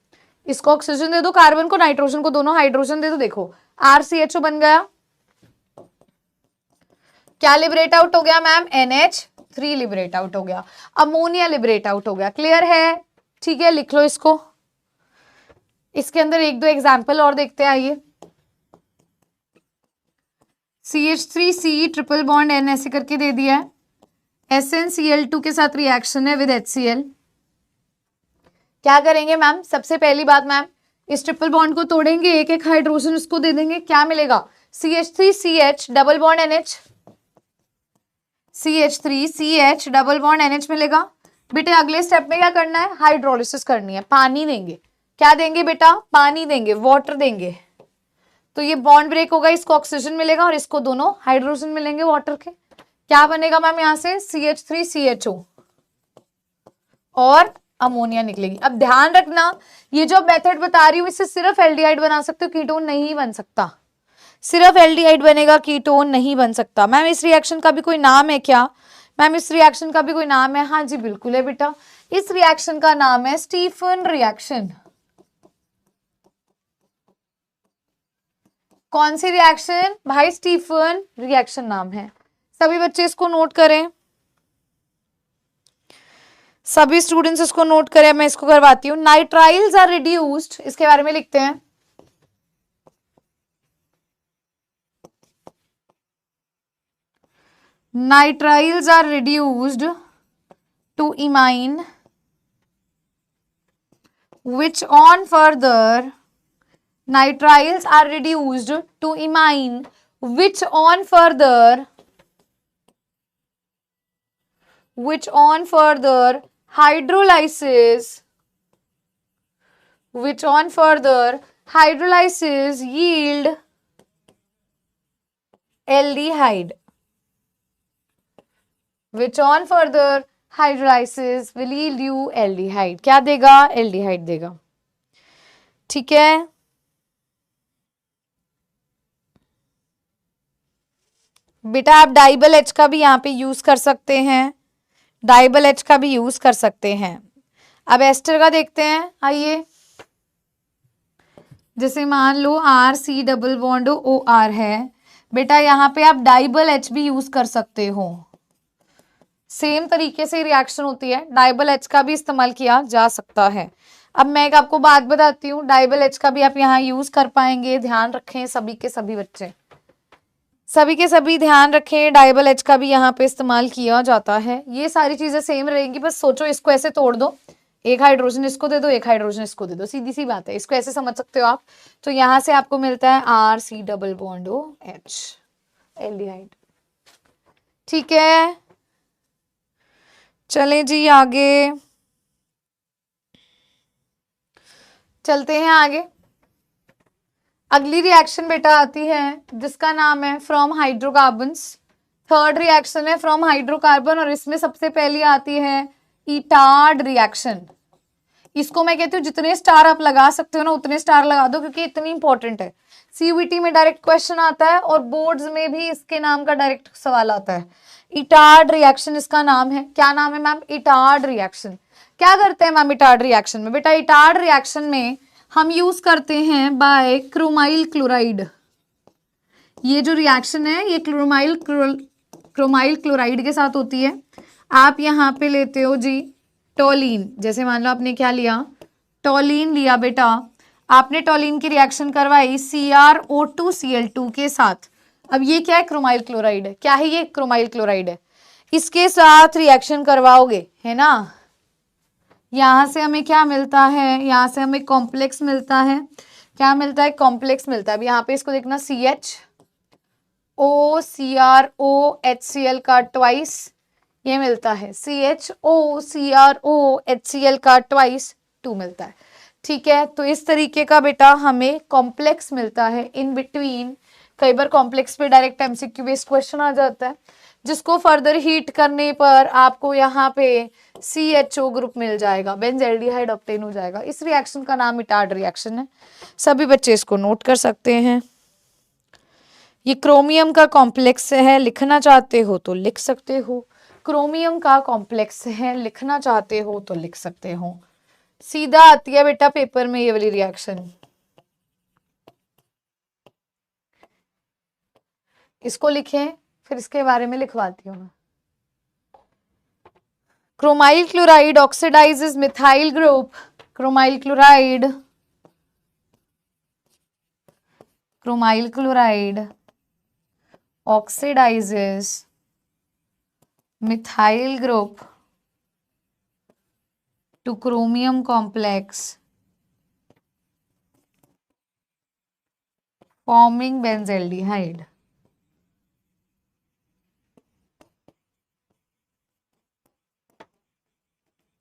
A: इसको ऑक्सीजन दे दो, कार्बन को, नाइट्रोजन को, दोनों हाइड्रोजन दे दो। देखो RCHO बन गया। क्या लिबरेट आउट हो गया मैम? NH3 लिबरेट आउट हो गया, अमोनिया लिबरेट आउट हो गया। क्लियर है? ठीक है, लिख लो इसको। इसके अंदर एक दो एग्जाम्पल और देखते हैं, आइए। CH3C ट्रिपल बॉन्ड N ऐसे करके दे दिया है। SnCl2 के साथ रिएक्शन है विद HCl। क्या करेंगे मैम? सबसे पहली बात मैम, इस ट्रिपल बॉन्ड को तोड़ेंगे, एक एक हाइड्रोजन उसको दे देंगे। क्या मिलेगा? CH3CH double bond NH, CH3CH double bond NH मिलेगा। बेटे अगले स्टेप में क्या करना है? हाइड्रोलिसिस करनी है, पानी देंगे। क्या देंगे बेटा? पानी देंगे, वाटर देंगे। तो ये बॉन्ड ब्रेक होगा, इसको ऑक्सीजन मिलेगा और इसको दोनों हाइड्रोजन मिलेंगे वाटर के। क्या बनेगा मैम यहाँ से? CH3CHO और अमोनिया निकलेगी। अब ध्यान रखना, ये जो मेथड बता रही हूँ इससे सिर्फ एल्डिहाइड बना सकते हो, कीटोन नहीं बन सकता। सिर्फ एल्डिहाइड बनेगा, कीटोन नहीं बन सकता। मैम इस रिएक्शन का भी कोई नाम है क्या? मैम इस रिएक्शन का भी कोई नाम है? हाँ जी बिल्कुल है बेटा, इस रिएक्शन का नाम है स्टीफन रिएक्शन। कौन सी रिएक्शन भाई? स्टीफन रिएक्शन नाम है। सभी बच्चे इसको नोट करें, सभी स्टूडेंट्स इसको नोट करें। मैं इसको करवाती हूँ। नाइट्राइल्स आर रिड्यूस्ड, इसके बारे में लिखते हैं। Nitriles are reduced to imine which on further Nitriles are reduced to imine which on further hydrolysis yield aldehyde, which on further hydrolysis will yield you aldehyde. क्या देगा? एल्डिहाइड देगा. ठीक है. बेटा आप डाइबल एच का भी यहाँ पे यूज कर सकते हैं, डाइबल एच का भी यूज कर सकते हैं. अब एस्टर का देखते हैं. आइए, जैसे मान लो R C double bond O R है, बेटा यहाँ पे आप डाइबल एच भी यूज कर सकते हो. सेम तरीके से रिएक्शन होती है, डाइबल एच का भी इस्तेमाल किया जा सकता है. अब मैं एक आपको बात बताती हूँ, डाइबल एच का भी आप यहाँ यूज कर पाएंगे. ध्यान रखें सभी के सभी बच्चे, सभी के सभी ध्यान रखें, डाइबल एच का भी यहाँ पे इस्तेमाल किया जाता है. ये सारी चीजें सेम रहेंगी, बस सोचो इसको ऐसे तोड़ दो, एक हाइड्रोजन इसको दे दो, एक हाइड्रोजन इसको दे दो, सीधी सी बात है. इसको ऐसे समझ सकते हो आप. तो यहाँ से आपको मिलता है R C double bond O H, aldehyde. ठीक है, चलें जी आगे चलते हैं. आगे अगली रिएक्शन बेटा आती है जिसका नाम है फ्रॉम हाइड्रोकार्बन्स. थर्ड रिएक्शन है फ्रॉम हाइड्रोकार्बन, और इसमें सबसे पहली आती है इटार्ड रिएक्शन. इसको मैं कहती हूँ जितने स्टार आप लगा सकते हो ना उतने स्टार लगा दो, क्योंकि इतनी इंपॉर्टेंट है. सीयूईटी में डायरेक्ट क्वेश्चन आता है और बोर्ड्स में भी इसके नाम का डायरेक्ट सवाल आता है. इटार्ड रिएक्शन इसका नाम है. क्या नाम है मैम? Etard reaction. क्या करते हैं मैम इटार्ड रिएक्शन में? बेटा इटार्ड रिएक्शन में हम यूज करते हैं बाय क्रोमाइल क्लोराइड. ये जो रिएक्शन है ये क्रोमाइल क्लोराइड के साथ होती है. आप यहाँ पे लेते हो जी टोलिन. जैसे मान लो आपने क्या लिया? टोलिन लिया बेटा. आपने टोलिन की रिएक्शन करवाई CrO2Cl2 के साथ. अब ये क्या है? क्रोमाइल क्लोराइड है. क्या है ये? क्रोमाइल क्लोराइड है. इसके साथ रिएक्शन करवाओगे, है ना. यहां से हमें क्या मिलता है? यहाँ से हमें कॉम्प्लेक्स मिलता है. क्या मिलता है? कॉम्प्लेक्स मिलता है. अब यहाँ पे इसको देखना, CHOCrOHCl का ट्वाइस ये मिलता है. CHOCrOHCl का ट्वाइस 2 मिलता है. ठीक है, तो इस तरीके का बेटा हमें कॉम्प्लेक्स मिलता है इन बिटवीन. कई बार कॉम्प्लेक्स पे डायरेक्ट एमसीक्यू बेस्ड क्वेश्चन आ जाता है, जिसको फर्दर हीट करने पर आपको यहाँ पे CHO ग्रुप मिल जाएगा, बेंजल्डिहाइड ऑब्टेन हो जाएगा. इस रिएक्शन का नाम इटार्ड रिएक्शन है. सभी बच्चे इसको नोट कर सकते हैं. ये क्रोमियम का कॉम्प्लेक्स है, लिखना चाहते हो तो लिख सकते हो. क्रोमियम का कॉम्प्लेक्स है, लिखना चाहते हो तो लिख सकते हो. सीधा आती है बेटा पेपर में ये वाली रिएक्शन. इसको लिखें, फिर इसके बारे में लिखवाती हूँ. Chromyl chloride oxidises methyl group. Chromyl chloride oxidizes methyl group to chromium complex forming benzaldehyde.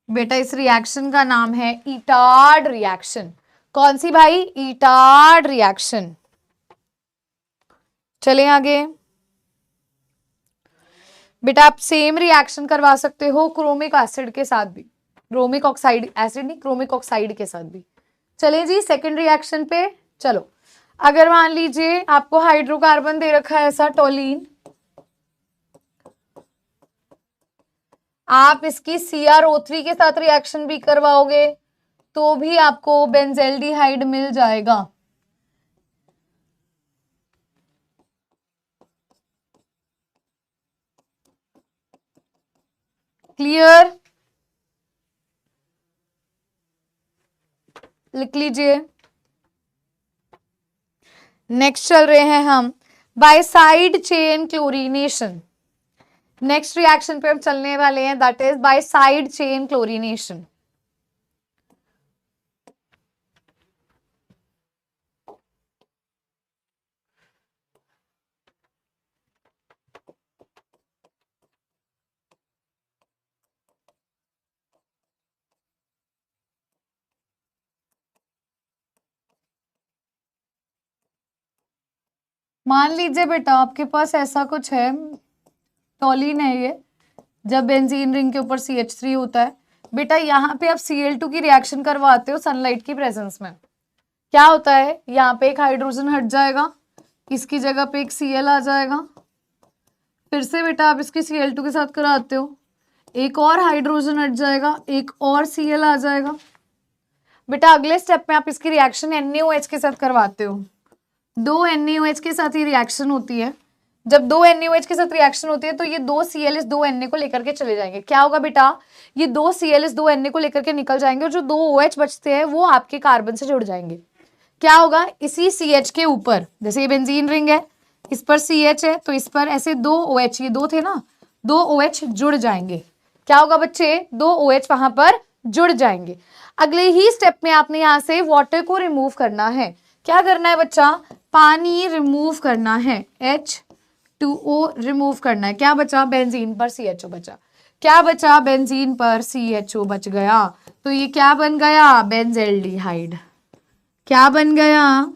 A: बेटा इस रिएक्शन का नाम है इटार्ड रिएक्शन. कौन सी भाई? Etard reaction. चलें आगे. बेटा आप सेम रिएक्शन करवा सकते हो क्रोमिक एसिड के साथ भी, क्रोमिक ऑक्साइड एसिड नहीं, क्रोमिक ऑक्साइड के साथ भी. चलें जी सेकंड रिएक्शन पे. चलो, अगर मान लीजिए आपको हाइड्रोकार्बन दे रखा है ऐसा टोलिन, आप इसकी CrO3 के साथ रिएक्शन भी करवाओगे तो भी आपको बेंजल्डिहाइड मिल जाएगा. क्लियर? लिख लीजिए. नेक्स्ट चल रहे हैं हम by side chain chlorination. Next reaction पे हम चलने वाले हैं, that is by side chain chlorination. मान लीजिए बेटा आपके पास ऐसा कुछ है, टॉलिन है ये, जब बेंजीन रिंग के ऊपर CH3 होता है बेटा, यहाँ पे आप Cl2 की रिएक्शन करवाते हो सनलाइट की प्रेजेंस में, क्या होता है, यहाँ पे एक हाइड्रोजन हट जाएगा, इसकी जगह पे एक Cl आ जाएगा, फिर से बेटा आप इसकी Cl2 के साथ कराते हो, एक और हाइड्रोजन हट जाएगा, एक और Cl आ जाएगा। बेटा अगले स्टेप में आप इसकी रिएक्शन NaOH के साथ करवाते हो, दो NaOH के साथ ही रिएक्शन होती है, जब दो NaOH के साथ रिएक्शन होती है तो ये दो Cl इस दो Na को लेकर के चले जाएंगे, क्या होगा बेटा, ये दो Cl इस दो Na को लेकर के निकल जाएंगे और जो दो OH बचते हैं वो आपके कार्बन से जुड़ जाएंगे। क्या होगा, इसी CH के ऊपर, जैसे ये बेंजीन रिंग है, इस पर CH है तो इस पर ऐसे दो OH, ये दो थे ना, दो OH जुड़ जाएंगे। क्या होगा बच्चे, दो OH वहां पर जुड़ जाएंगे। अगले ही स्टेप में आपने यहां से वाटर को रिमूव करना है। क्या करना है बच्चा, पानी रिमूव करना है, H2O रिमूव करना है। क्या बचा, बेंजीन पर CHO बचा। क्या बचा, बेंजीन पर CHO बच गया, तो ये क्या बन गया, बेंजेल्डिहाइड। क्या बन गया,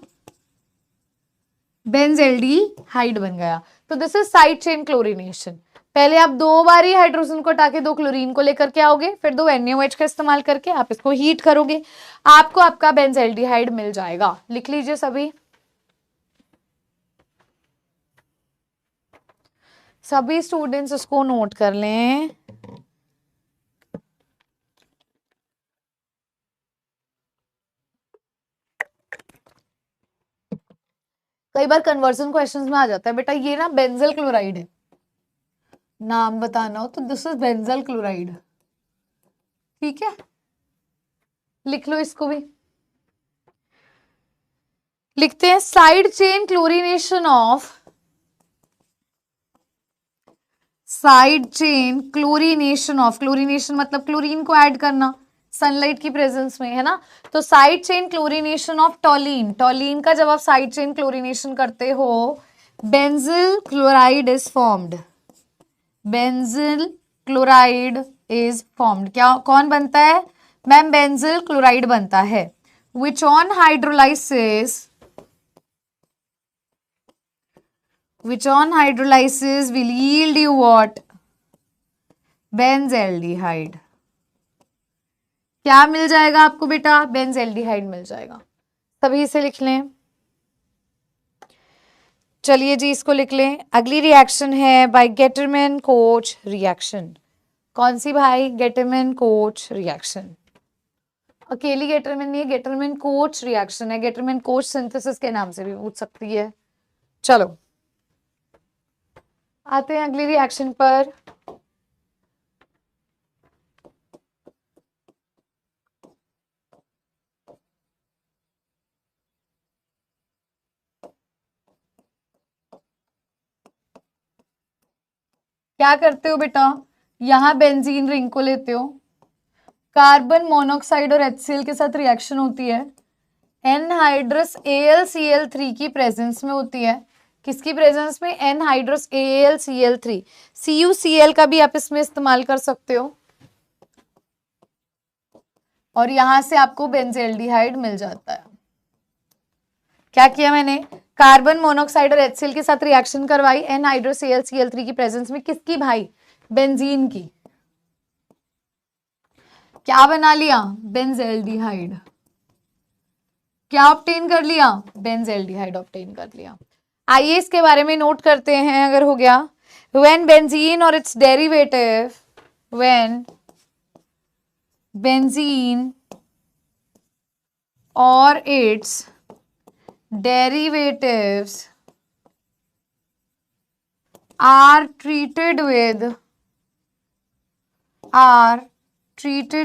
A: बेंजेल्डिहाइड बन गया। तो this is side chain chlorination. पहले आप दो बार ही हाइड्रोजन को हटा के दो क्लोरीन को लेकर के आओगे, फिर दो NaOH का इस्तेमाल करके आप इसको हीट करोगे, आपको आपका बेंजेल्डिहाइड मिल जाएगा। लिख लीजिए सभी स्टूडेंट्स इसको नोट कर लें। कई बार कन्वर्जन क्वेश्चंस में आ जाता है बेटा, ये ना बेंजल क्लोराइड है, नाम बताना हो तो दिस इज बेंजल क्लोराइड, ठीक है, लिख लो इसको भी। लिखते हैं side chain chlorination of, side chain chlorination of, chlorination मतलब क्लोरीन को ऐड करना सनलाइट की प्रेजेंस में, है ना। तो साइड चेन क्लोरीनेशन ऑफ टॉलिन, टॉलिन का जब आप साइड चेन क्लोरीनेशन करते हो, benzyl chloride is formed, benzyl chloride is formed. क्या कौन बनता है मैम, बेंजिल क्लोराइड बनता है, which on hydrolysis, which on hydrolysis will yield you what, benzaldehyde. क्या मिल जाएगा आपको बेटा, बेंजेल्डिहाइड मिल जाएगा। सभी इसे लिख लें। चलिए जी इसको लिख लें। अगली रिएक्शन है बाय गेटरमैन कोच रिएक्शन। कौन सी भाई, गेटरमैन कोच रिएक्शन। अकेली गेटरमैन नहीं है, गेटरमैन कोच रिएक्शन है, गेटरमैन कोच सिंथेसिस के नाम से भी पूछ सकती है। चलो आते हैं अगली रिएक्शन पर। क्या करते हो बेटा, यहां बेंजीन रिंग को लेते हो, कार्बन मोनोऑक्साइड और HCl के साथ रिएक्शन होती है, एनहाइड्रस AlCl3 की प्रेजेंस में होती है। किसकी प्रेजेंस में, एनहाइड्रस AlCl3। CuCl का भी आप इसमें इस्तेमाल कर सकते हो और यहां से आपको बेंजेल्डिहाइड मिल जाता है। क्या किया मैंने, कार्बन मोनोऑक्साइड और HCl के साथ रिएक्शन करवाई एनहाइड्रस AlCl3 की प्रेजेंस में, किसकी भाई, बेंजीन की। क्या बना लिया, बेंजेल्डिहाइड। क्या ऑब्टेन कर लिया, बेंजेल्डिहाइड ऑब्टेन कर लिया। आइए इसके बारे में नोट करते हैं अगर हो गया। व्हेन बेंजीन और इट्स डेरिवेटिव, व्हेन बेंजीन और it's derivatives are treated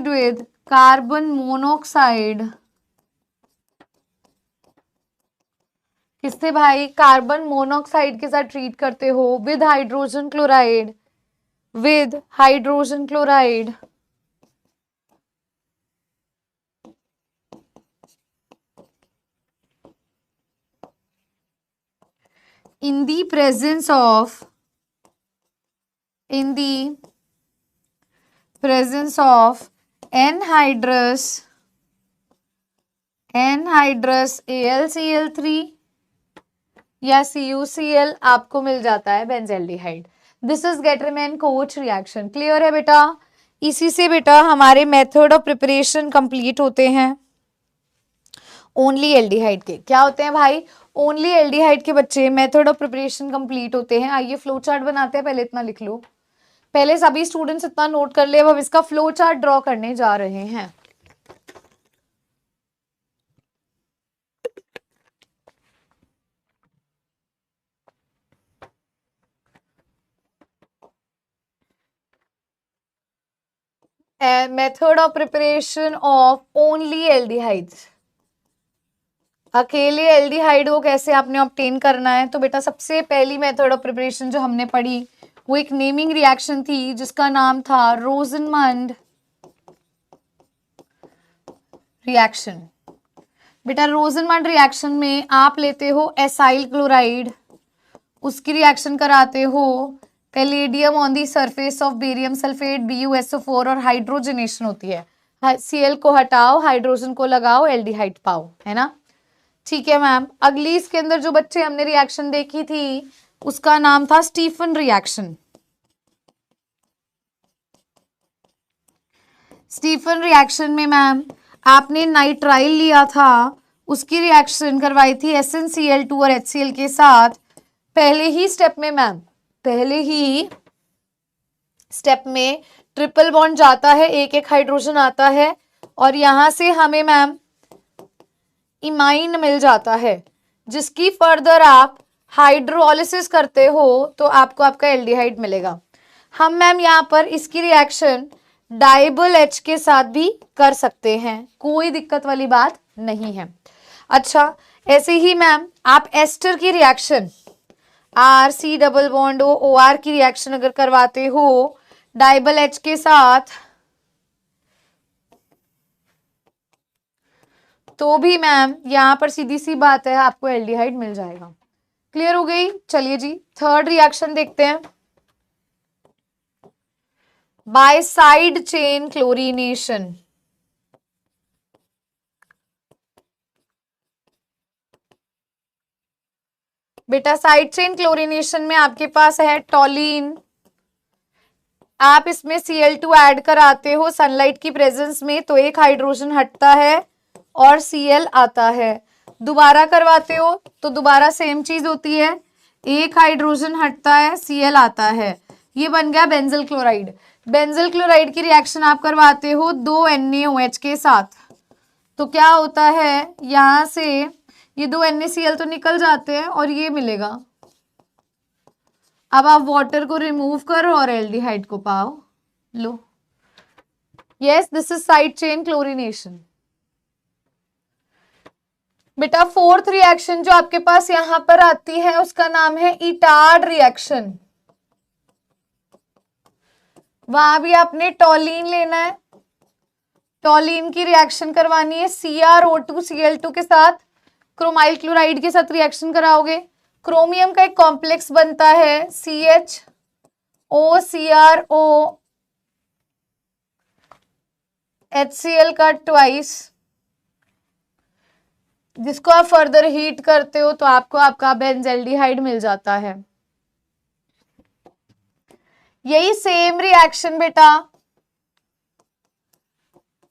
A: with carbon monoxide, किससे भाई, कार्बन मोनोऑक्साइड के साथ ट्रीट करते हो, with hydrogen chloride, with hydrogen chloride, in the presence of anhydrous AlCl3 या CuCl आपको मिल जाता है benzaldehyde. This is Gattermann coach reaction. Clear है बेटा? इसी से बेटा हमारे मेथड ऑफ प्रिपरेशन कंप्लीट होते हैं ओनली एल्डिहाइड के। क्या होते हैं भाई? ओनली एल्डिहाइड के बच्चे मेथड ऑफ प्रिपरेशन कंप्लीट होते हैं। आइए फ्लो चार्ट बनाते हैं, पहले इतना लिख लो, पहले सभी स्टूडेंट्स इतना नोट कर ले। अब हम इसका फ्लो चार्ट ड्रॉ करने जा रहे हैं। Method of preparation of only aldehydes. अकेले एल्डिहाइड को कैसे आपने ऑब्टेन करना है? तो बेटा सबसे पहली मेथड ऑफ प्रिपरेशन जो हमने पढ़ी वो एक नेमिंग रिएक्शन थी जिसका नाम था रोजनमंड रिएक्शन। बेटा रोजनमंड रिएक्शन में आप लेते हो एसाइल क्लोराइड, उसकी रिएक्शन कराते हो palladium on the surface of barium sulphate BuSO4 और हाइड्रोजनेशन होती है। Cl को हटाओ, हाइड्रोजन को लगाओ, एल्डिहाइड पाओ, है ना? ठीक है मैम। अगली इसके अंदर जो बच्चे हमने रिएक्शन देखी थी उसका नाम था स्टीफन रिएक्शन। स्टीफन रिएक्शन में मैम आपने नाइट्राइल लिया था, उसकी रिएक्शन करवाई थी SnCl2 और HCl के साथ। पहले ही स्टेप में मैम, पहले ही स्टेप में ट्रिपल बॉन्ड जाता है, एक एक हाइड्रोजन आता है और यहां से हमें मैम इमाइन मिल जाता है, जिसकी फर्दर आप हाइड्रोलिसिस करते हो तो आपको आपका एल्डिहाइड मिलेगा। हम मैम यहाँ पर इसकी रिएक्शन डाइबल H के साथ भी कर सकते हैं, कोई दिक्कत वाली बात नहीं है। अच्छा, ऐसे ही मैम आप एस्टर की reaction RC double bond OR की रिएक्शन अगर करवाते हो डाइबल H के साथ तो भी मैम यहाँ पर सीधी सी बात है आपको एल्डिहाइड मिल जाएगा। क्लियर हो गई? चलिए जी थर्ड रिएक्शन देखते हैं, बाय साइड चेन क्लोरीनेशन। बेटा साइड चेन क्लोरीनेशन में आपके पास है टॉलिन, आप इसमें Cl2 ऐड कराते हो सनलाइट की प्रेजेंस में तो एक हाइड्रोजन हटता है और Cl आता है। दोबारा करवाते हो तो दोबारा सेम चीज होती है, एक हाइड्रोजन हटता है, Cl आता है, ये बन गया बेंजल क्लोराइड। बेंजल क्लोराइड की रिएक्शन आप करवाते हो 2 NaOH के साथ, तो क्या होता है यहां से ये 2 NaCl तो निकल जाते हैं और ये मिलेगा। अब आप वाटर को रिमूव करो और एल्डिहाइड को पाओ, लो। Yes, this is side chain chlorination. बेटा फोर्थ रिएक्शन जो आपके पास यहां पर आती है उसका नाम है इटार्ड रिएक्शन। वहां भी आपने टॉलिन लेना है, टॉलिन की रिएक्शन करवानी है CrO2 Cl2 के साथ, क्रोमाइल क्लोराइड के साथ रिएक्शन कराओगे, क्रोमियम का एक कॉम्प्लेक्स बनता है CHO HCl का ट्वाइस, जिसको आप फर्दर हीट करते हो तो आपको आपका बेंजल्डिहाइड मिल जाता है। यही सेम रिएक्शन बेटा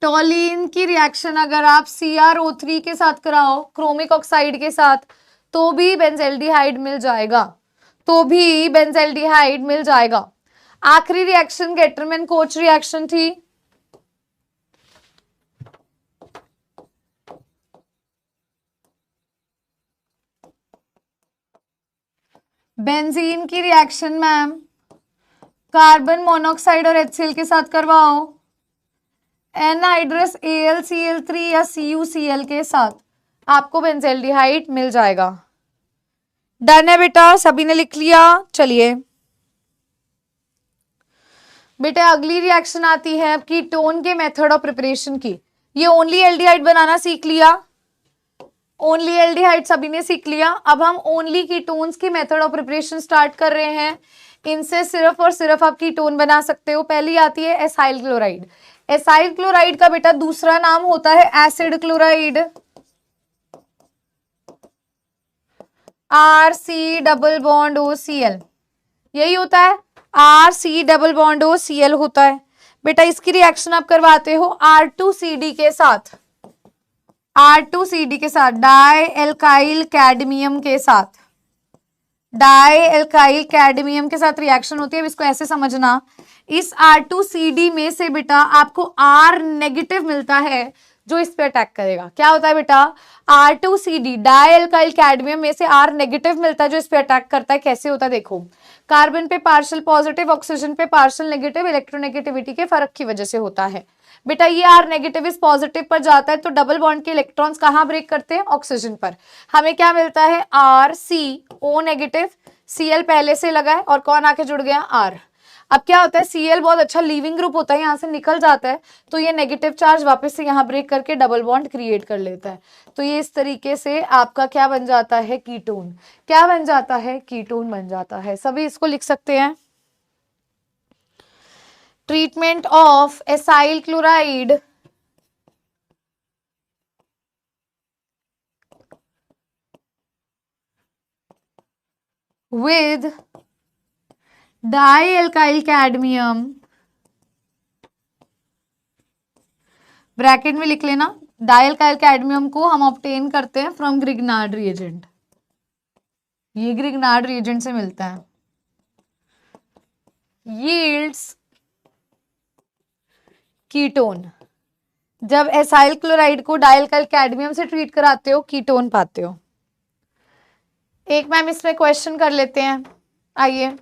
A: टॉलिन की रिएक्शन अगर आप CrO3 के साथ कराओ क्रोमिक ऑक्साइड के साथ तो भी बेंजल्डिहाइड मिल जाएगा, तो भी बेंजल्डिहाइड मिल जाएगा। आखिरी रिएक्शन गेटरमैन कोच रिएक्शन थी, बेंजीन की रिएक्शन मैम कार्बन मोनोऑक्साइड और HCl के साथ करवाओ एनहाइड्रस AlCl3 या CuCl के साथ, आपको बेंजल्डिहाइड मिल जाएगा। डन है बेटा, सभी ने लिख लिया? चलिए बेटा अगली रिएक्शन आती है कीटोन के मेथड ऑफ प्रिपरेशन की। ये ओनली एल्डिहाइड बनाना सीख लिया, ओनली एल्डिहाइड सभी ने सीख लिया। अब हम ओनली कीटोन्स की मेथड ऑफ प्रिपरेशन स्टार्ट कर रहे हैं। इनसे सिर्फ और सिर्फ आप कीटोन बना सकते हो। पहली आती है एसाइल क्लोराइड। एसाइल क्लोराइड का बेटा दूसरा नाम होता है acid chloride. RC double bond OCl, यही होता है, RC डबल बॉन्ड OCl होता है। बेटा इसकी रिएक्शन आप करवाते हो R2CD के साथ, R2CD के साथ, डाई एल्काइल कैडमियम के साथ, डाई एल्काइल कैडमियम के साथ रिएक्शन होती है। अब इसको ऐसे समझना, इस R2CD में से बेटा आपको R नेगेटिव मिलता है जो इस पे अटैक करेगा। क्या होता है बेटा, R2CD डाई एल्काइल कैडमियम में से R नेगेटिव मिलता है जो इस पे अटैक करता है। कैसे होता है देखो, कार्बन पे पार्शियल पॉजिटिव, ऑक्सीजन पे पार्शियल नेगेटिव, इलेक्ट्रोनेगेटिविटी के फर्क की वजह से होता है। बेटा ये R नेगेटिव इस पॉजिटिव पर जाता है तो डबल बॉन्ड के इलेक्ट्रॉन्स कहाँ ब्रेक करते हैं, ऑक्सीजन पर। हमें क्या मिलता है, RCO नेगेटिव, Cl पहले से लगा है और कौन आके जुड़ गया, R। अब क्या होता है, Cl बहुत अच्छा लीविंग ग्रुप होता है, यहाँ से निकल जाता है तो ये नेगेटिव चार्ज वापस से यहाँ ब्रेक करके डबल बॉन्ड क्रिएट कर लेता है। तो ये इस तरीके से आपका क्या बन जाता है, कीटोन। क्या बन जाता है, कीटोन बन जाता है। सभी इसको लिख सकते हैं। Treatment of acyl chloride with dialkyl cadmium, bracket में लिख लेना, डाईएल्काइल कैडमियम को हम ऑब्टेन करते हैं फ्रॉम ग्रिग्नार्ड रिएजेंट, ये ग्रिग्नार्ड रिएजेंट से मिलता है। यील्ड्स कीटोन, जब एसाइल क्लोराइड को डाईएल्काइल कैडमियम से ट्रीट कराते हो कीटोन पाते हो। एक मैम इसमें क्वेश्चन कर लेते हैं, आइए।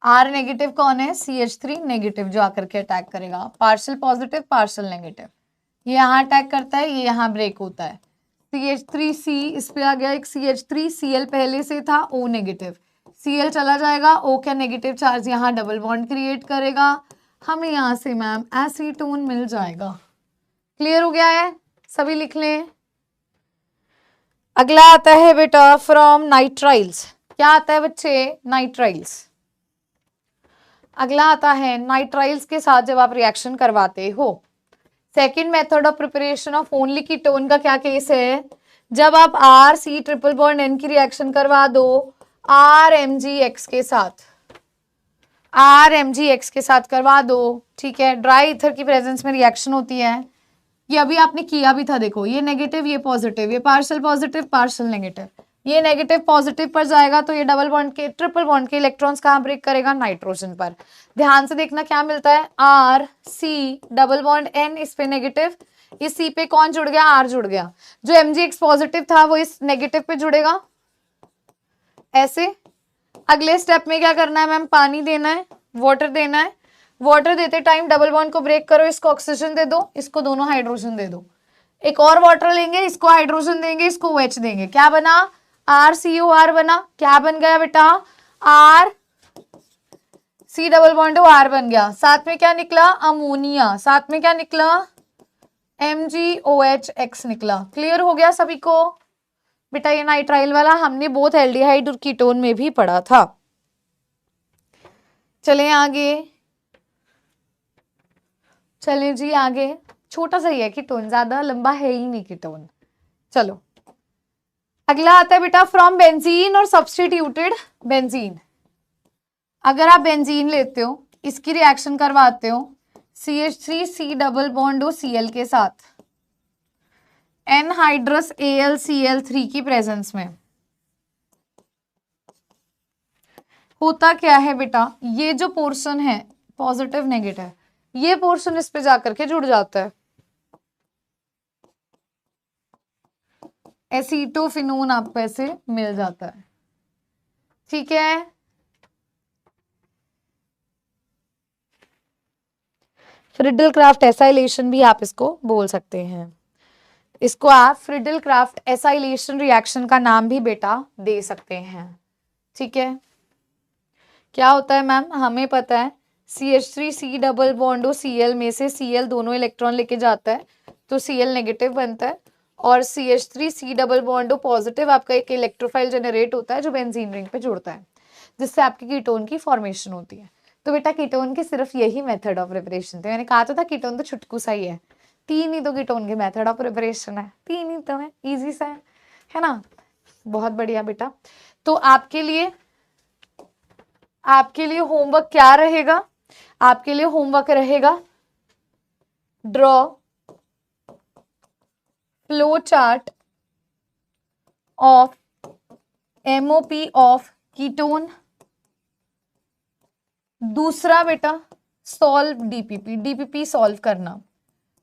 A: R नेगेटिव कौन है, CH3 नेगेटिव जो आकर के अटैक करेगा, पार्शियल पॉजिटिव पार्शियल नेगेटिव, ये यहाँ अटैक करता है, ये यहाँ ब्रेक होता है। CH3C इस पे आ गया एक CH3, Cl पहले से था O नेगेटिव, Cl चला जाएगा, O का नेगेटिव चार्ज यहाँ डबल बॉन्ड क्रिएट करेगा, हमें यहाँ से मैम एसीटोन मिल जाएगा। क्लियर हो गया है, सभी लिख लें। अगला आता है बेटा फ्रॉम नाइट्राइल्स। क्या आता है बच्चे, नाइट्राइल्स। अगला आता है नाइट्राइल्स के साथ जब आप रिएक्शन करवाते हो। Second method of preparation of only ketone का क्या केस है, जब आप RC ट्रिपल बॉन्ड N की रिएक्शन करवा दो RMgX के साथ, RMgX के साथ करवा दो, ठीक है। ड्राई ईथर की प्रेजेंस में रिएक्शन होती है, ये अभी आपने किया भी था, देखो ये नेगेटिव ये पॉजिटिव, ये पार्शियल पॉजिटिव पार्शियल नेगेटिव, ये नेगेटिव पॉजिटिव पर जाएगा तो ये डबल बॉन्ड के ट्रिपल बॉन्ड के इलेक्ट्रॉन्स कहाँ ब्रेक करेगा, नाइट्रोजन पर। ध्यान से देखना क्या मिलता है, RC डबल बॉन्ड N, इस पे नेगेटिव, इस C पे कौन जुड़ गया, R जुड़ गया। जो MgX पॉजिटिव था वो इस नेगेटिव पे जुड़ेगा ऐसे। अगले स्टेप में क्या करना है मैम, पानी देना है, वाटर देना है। वाटर देते टाइम डबल बॉन्ड को ब्रेक करो, इसको ऑक्सीजन दे दो, इसको दोनों हाइड्रोजन दे दो। एक और वाटर लेंगे, इसको हाइड्रोजन देंगे, इसको OH देंगे, क्या बना, RCOR बना। क्या बन गया बेटा, RC डबल बॉन्ड R बन गया। साथ में क्या निकला, अमोनिया, साथ में क्या निकला, MgOH निकला। क्लियर हो गया सभी को बेटा, ये नाइट्राइल वाला हमने बोथ एल्डिहाइड और कीटोन में भी पढ़ा था। चलें आगे, चलें जी आगे। छोटा सा ही है कीटोन, ज्यादा लंबा है ही नहीं कीटोन। चलो अगला आता है बेटा फ्रॉम बेंजीन और सब्स्टिट्यूटेड बेंजीन। अगर आप बेंजीन लेते हो, इसकी रिएक्शन करवाते हो CH3C डबल बॉन्ड Cl के साथ एनहाइड्रस AlCl3 की प्रेजेंस में, होता क्या है बेटा, ये जो पोर्शन है पॉजिटिव नेगेटिव, ये पोर्शन इस पे जाकर के जुड़ जाता है, एसीटोफिनोन आपको ऐसे मिल जाता है, ठीक है। फ्रिडल क्राफ्ट एसाइलेशन भी आप इसको बोल सकते हैं, इसको आप फ्रिडल क्राफ्ट एसाइलेशन रिएक्शन का नाम भी बेटा दे सकते हैं, ठीक है। क्या होता है मैम, हमें पता है CH3C डबल बॉन्ड Cl में से Cl दोनों इलेक्ट्रॉन लेके जाता है तो Cl नेगेटिव बनता है, और CH3C डबल बॉन्ड पॉजिटिव आपका एक इलेक्ट्रोफाइल जनरेट होता है जो बेंजीन रिंग पे जुड़ता है। जिससे आपकी कीटोन की फॉर्मेशन होती है। तो बेटा कीटोन के सिर्फ यही मेथड ऑफ प्रिपरेशन थे। मैंने कहा तो था कीटोन तो छुटकू सा ही है, 3 ही तो कीटोन के मेथड ऑफ प्रिपरेशन है, 3 ही तो है, इजी सा है ना। बहुत बढ़िया बेटा। तो आपके लिए होमवर्क क्या रहेगा? आपके लिए होमवर्क रहेगा draw flow chart of MOP of ketone. दूसरा बेटा सॉल्व डीपीपी सॉल्व करना।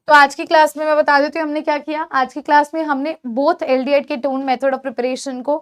A: तो आज की क्लास में मैं बता देती हूँ हमने क्या किया। आज की क्लास में हमने both aldehyde ketone method of preparation को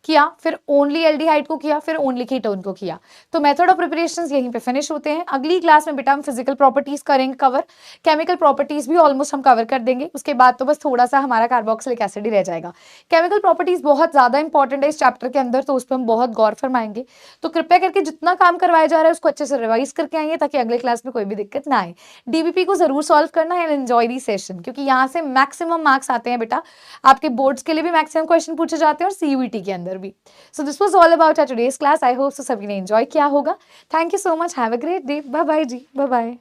A: किया, फिर ओनली एल्डिहाइड को किया, फिर ओनली कीटोन को किया। तो मेथड ऑफ प्रिपरेशंस यहीं पे फिनिश होते हैं। अगली क्लास में बेटा हम फिजिकल प्रॉपर्टीज करेंगे कवर, केमिकल प्रॉपर्टीज भी ऑलमोस्ट हम कवर कर देंगे। उसके बाद तो बस थोड़ा सा हमारा कार्बोक्सिलिक एसिड ही रह जाएगा। केमिकल प्रॉपर्टीज बहुत ज्यादा इंपॉर्टेंट है इस चैप्टर के अंदर, तो उस पर हम बहुत गौर फरमाएंगे। तो कृपया करके जितना काम करवाया जा रहा है उसको अच्छे से रिवाइज करके आइए, ताकि अगले क्लास में कोई भी दिक्कत ना आए। डीबीपी को जरूर सॉल्व करना है, एंजॉय दी सेशन, क्योंकि यहाँ से मैक्सिमम मार्क्स आते हैं बेटा। आपके बोर्ड्स के लिए भी मैक्सिमम क्वेश्चन पूछे जाते हैं और सीयूईटी के अंदर भी। So this was all about our today's class. I hope so सभी ने एंजॉय किया होगा। Thank you so much, have a great day, bye bye जी, बाय बाय।